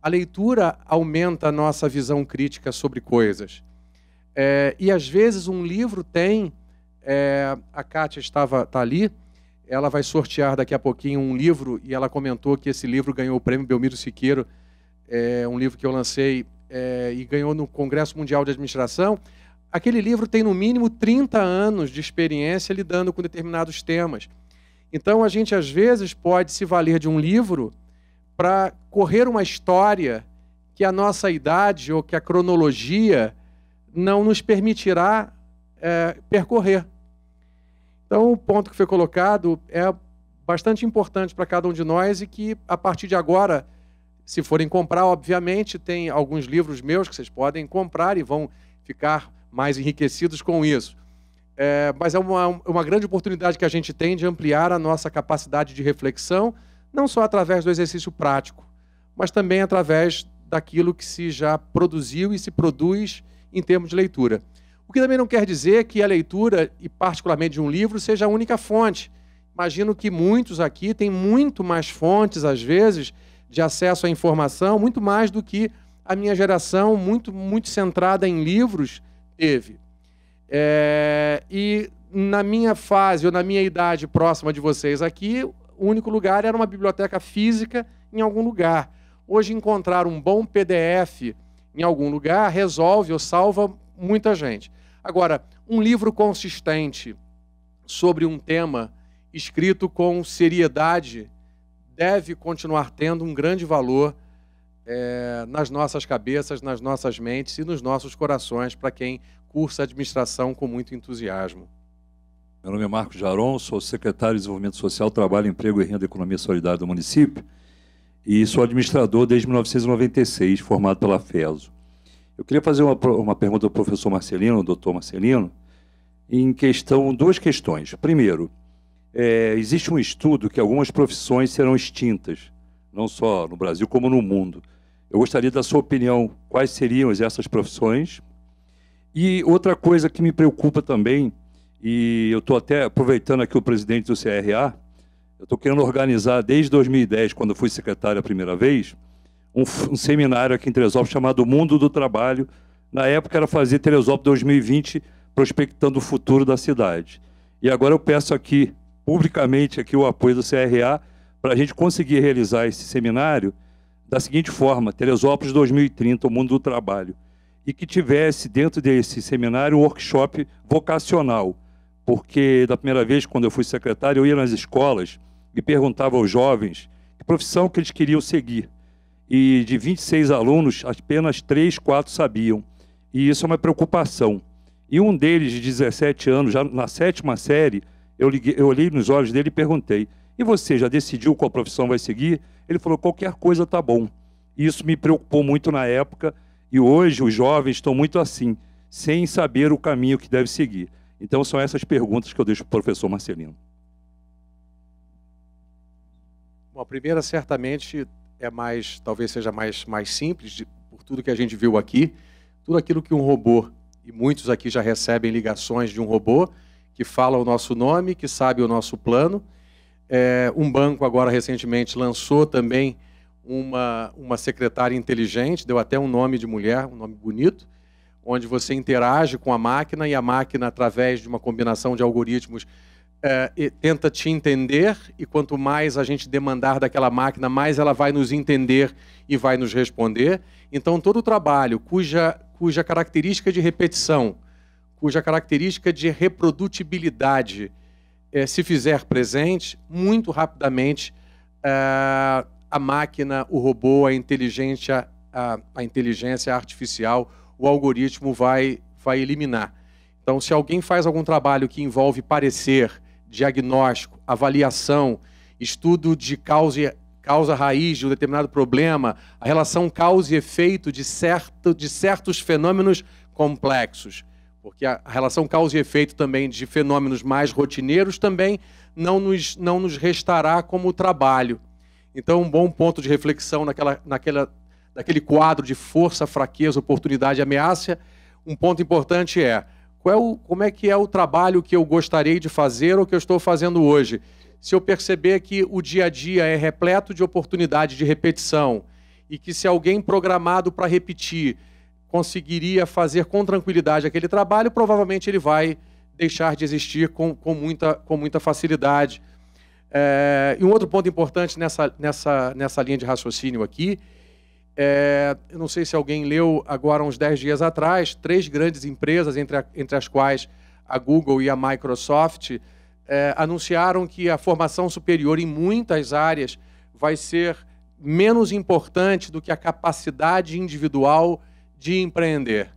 a leitura aumenta a nossa visão crítica sobre coisas. E às vezes um livro tem... a Kátia está ali, ela vai sortear daqui a pouquinho um livro, e ela comentou que esse livro ganhou o prêmio Belmiro Siqueiro, um livro que eu lancei e ganhou no Congresso Mundial de Administração. Aquele livro tem no mínimo 30 anos de experiência lidando com determinados temas. Então a gente às vezes pode se valer de um livro para correr uma história que a nossa idade ou que a cronologia não nos permitirá percorrer. Então, o ponto que foi colocado é bastante importante para cada um de nós e que, a partir de agora, se forem comprar, obviamente, tem alguns livros meus que vocês podem comprar e vão ficar mais enriquecidos com isso. Mas é uma grande oportunidade que a gente tem de ampliar a nossa capacidade de reflexão, não só através do exercício prático, mas também através daquilo que se já produziu e se produz em termos de leitura. O que também não quer dizer que a leitura, e particularmente de um livro, seja a única fonte. Imagino que muitos aqui têm muito mais fontes, às vezes, de acesso à informação, muito mais do que a minha geração, muito centrada em livros, teve. E na minha fase, ou na minha idade próxima de vocês aqui, o único lugar era uma biblioteca física em algum lugar. Hoje, encontrar um bom PDF em algum lugar resolve ou salva muita gente. Agora, um livro consistente sobre um tema, escrito com seriedade, deve continuar tendo um grande valor nas nossas cabeças, nas nossas mentes e nos nossos corações, para quem cursa administração com muito entusiasmo. Meu nome é Marcos Jaron, sou secretário de Desenvolvimento Social, Trabalho, Emprego e Renda e Economia Solidária do município e sou administrador desde 1996, formado pela FESO. Eu queria fazer uma pergunta ao professor Marcelino, ao doutor Marcelino, em duas questões. Primeiro, existe um estudo que algumas profissões serão extintas, não só no Brasil como no mundo. Eu gostaria da sua opinião, quais seriam essas profissões? E outra coisa que me preocupa também, e eu estou até aproveitando aqui o presidente do CRA, eu estou querendo organizar desde 2010, quando eu fui secretário a primeira vez, um seminário aqui em Teresópolis chamado Mundo do Trabalho. Na época era fazer Teresópolis 2020, prospectando o futuro da cidade. E agora eu peço aqui, publicamente, aqui, o apoio do CRA para a gente conseguir realizar esse seminário da seguinte forma: Teresópolis 2030, o Mundo do Trabalho. E que tivesse dentro desse seminário um workshop vocacional. Porque da primeira vez, quando eu fui secretário, eu ia nas escolas e perguntava aos jovens que profissão que eles queriam seguir. E de 26 alunos, apenas 3, 4 sabiam. E isso é uma preocupação. E um deles, de 17 anos, já na 7ª série, eu olhei nos olhos dele e perguntei: e você já decidiu qual profissão vai seguir? Ele falou: qualquer coisa está bom. Isso me preocupou muito na época, e hoje os jovens estão muito assim, sem saber o caminho que deve seguir. Então são essas perguntas que eu deixo para o professor Marcelino. Bom, a primeira certamente talvez seja mais simples, por tudo que a gente viu aqui, tudo aquilo que um robô, e muitos aqui já recebem ligações de um robô, que fala o nosso nome, que sabe o nosso plano. Um banco agora recentemente lançou também uma secretária inteligente, deu até um nome de mulher, um nome bonito, onde você interage com a máquina e a máquina, através de uma combinação de algoritmos, tenta te entender, e quanto mais a gente demandar daquela máquina, mais ela vai nos entender e vai nos responder. Então, todo o trabalho cuja característica de repetição, cuja característica de reprodutibilidade se fizer presente, muito rapidamente a máquina, o robô, a inteligência artificial, o algoritmo vai eliminar. Então, se alguém faz algum trabalho que envolve parecer, diagnóstico, avaliação, estudo de causa raiz de um determinado problema, a relação causa e efeito de certos fenômenos complexos, porque a relação causa e efeito também de fenômenos mais rotineiros também não nos restará como trabalho. Então, um bom ponto de reflexão naquele quadro de força, fraqueza, oportunidade e ameaça, um ponto importante é como é que é o trabalho que eu gostaria de fazer ou que eu estou fazendo hoje. Se eu perceber que o dia a dia é repleto de oportunidade de repetição e que se alguém programado para repetir conseguiria fazer com tranquilidade aquele trabalho, provavelmente ele vai deixar de existir com muita facilidade. E um outro ponto importante nessa linha de raciocínio aqui, eu não sei se alguém leu agora, uns 10 dias atrás, 3 grandes empresas, entre as quais a Google e a Microsoft, anunciaram que a formação superior em muitas áreas vai ser menos importante do que a capacidade individual de empreender.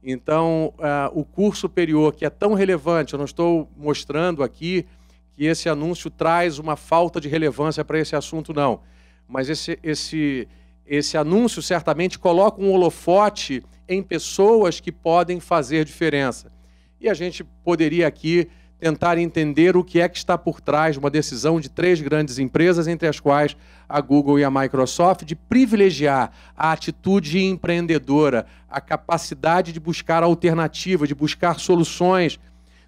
Então, o curso superior, que é tão relevante, eu não estou mostrando aqui que esse anúncio traz uma falta de relevância para esse assunto, não. Mas esse anúncio certamente coloca um holofote em pessoas que podem fazer diferença. E a gente poderia aqui tentar entender o que é que está por trás de uma decisão de 3 grandes empresas, entre as quais a Google e a Microsoft, de privilegiar a atitude empreendedora, a capacidade de buscar alternativa, de buscar soluções,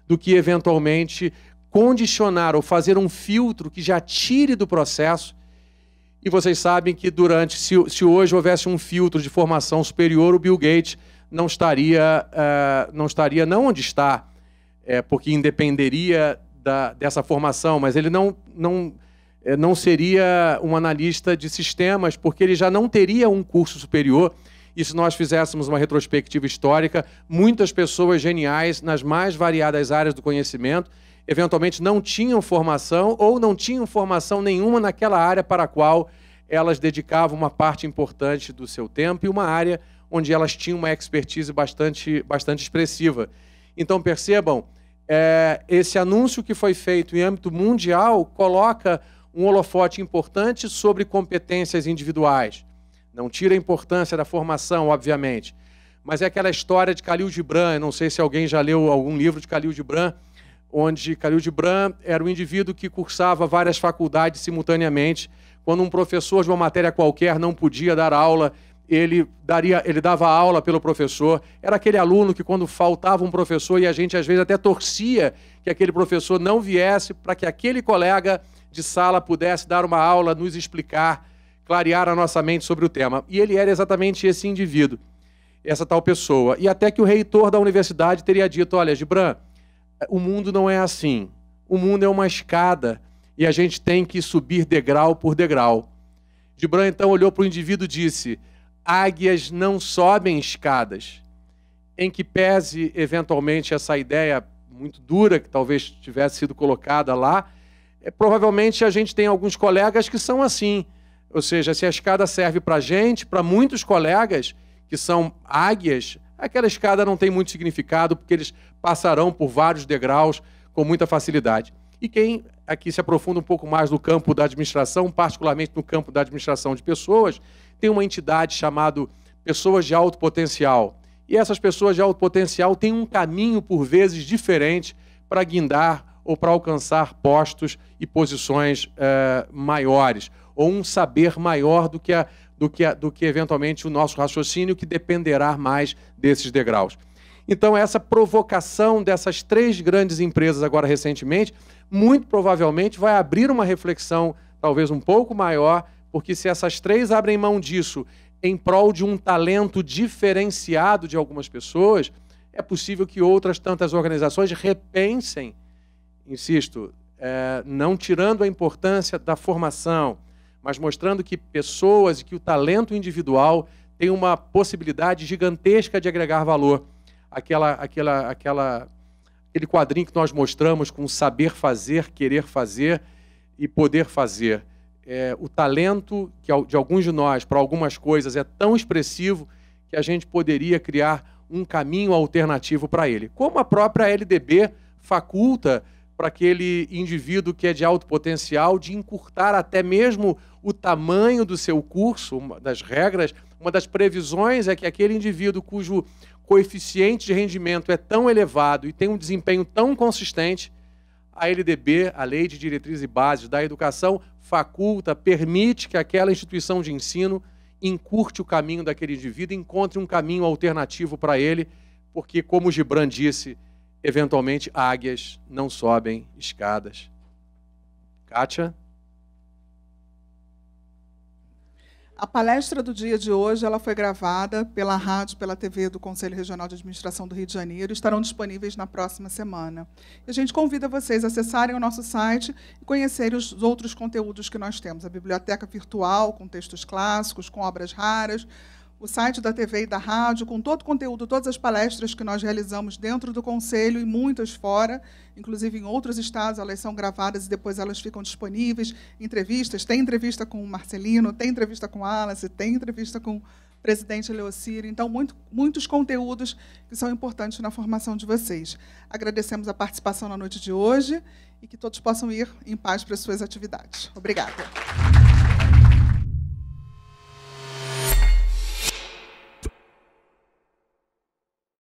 do que eventualmente condicionar ou fazer um filtro que já tire do processo. E vocês sabem que se hoje houvesse um filtro de formação superior, o Bill Gates não estaria onde está, porque independeria dessa formação, mas ele não seria um analista de sistemas, porque ele já não teria um curso superior. E se nós fizéssemos uma retrospectiva histórica, muitas pessoas geniais nas mais variadas áreas do conhecimento eventualmente não tinham formação ou não tinham formação nenhuma naquela área para a qual elas dedicavam uma parte importante do seu tempo e uma área onde elas tinham uma expertise bastante expressiva. Então, percebam, esse anúncio que foi feito em âmbito mundial coloca um holofote importante sobre competências individuais. Não tira a importância da formação, obviamente, mas é aquela história de Khalil Gibran. Eu não sei se alguém já leu algum livro de Khalil Gibran, onde Khalil Gibran era um indivíduo que cursava várias faculdades simultaneamente. Quando um professor de uma matéria qualquer não podia dar aula, ele dava aula pelo professor. Era aquele aluno que, quando faltava um professor, e a gente às vezes até torcia que aquele professor não viesse para que aquele colega de sala pudesse dar uma aula, nos explicar, clarear a nossa mente sobre o tema. E ele era exatamente esse indivíduo, essa tal pessoa. E até que o reitor da universidade teria dito: olha, Gibran, o mundo não é assim. O mundo é uma escada e a gente tem que subir degrau por degrau. Gibran então olhou para o indivíduo e disse: águias não sobem escadas. Em que pese, eventualmente, essa ideia muito dura que talvez tivesse sido colocada lá, provavelmente a gente tem alguns colegas que são assim. Ou seja, se a escada serve para a gente, para muitos colegas que são águias, aquela escada não tem muito significado, porque eles passarão por vários degraus com muita facilidade. E quem aqui se aprofunda um pouco mais no campo da administração, particularmente no campo da administração de pessoas, tem uma entidade chamada pessoas de alto potencial. E essas pessoas de alto potencial têm um caminho, por vezes, diferente para guindar ou para alcançar postos e posições maiores, ou um saber maior do que eventualmente o nosso raciocínio, que dependerá mais desses degraus. Então, essa provocação dessas 3 grandes empresas agora recentemente, muito provavelmente vai abrir uma reflexão talvez um pouco maior, porque se essas 3 abrem mão disso em prol de um talento diferenciado de algumas pessoas, é possível que outras tantas organizações repensem, insisto, não tirando a importância da formação, mas mostrando que pessoas e que o talento individual tem uma possibilidade gigantesca de agregar valor. Aquele quadrinho que nós mostramos com saber fazer, querer fazer e poder fazer. O talento que de alguns de nós para algumas coisas é tão expressivo que a gente poderia criar um caminho alternativo para ele. Como a própria LDB faculta para aquele indivíduo que é de alto potencial de encurtar até mesmo o tamanho do seu curso. Uma das regras, uma das previsões é que aquele indivíduo cujo coeficiente de rendimento é tão elevado e tem um desempenho tão consistente, a LDB, a Lei de Diretrizes e Bases da Educação, faculta, permite que aquela instituição de ensino encurte o caminho daquele indivíduo, encontre um caminho alternativo para ele, porque, como o Gibran disse, eventualmente águias não sobem escadas. Kátia? A palestra do dia de hoje ela foi gravada pela rádio, pela TV do Conselho Regional de Administração do Rio de Janeiro, estarão disponíveis na próxima semana. E a gente convida vocês a acessarem o nosso site e conhecerem os outros conteúdos que nós temos, a biblioteca virtual, com textos clássicos, com obras raras, o site da TV e da rádio, com todo o conteúdo, todas as palestras que nós realizamos dentro do Conselho e muitas fora, inclusive em outros estados, elas são gravadas e depois elas ficam disponíveis, entrevistas, tem entrevista com o Marcelino, tem entrevista com o Wallace, tem entrevista com o presidente Leocírio, então muitos conteúdos que são importantes na formação de vocês. Agradecemos a participação na noite de hoje e que todos possam ir em paz para as suas atividades. Obrigada.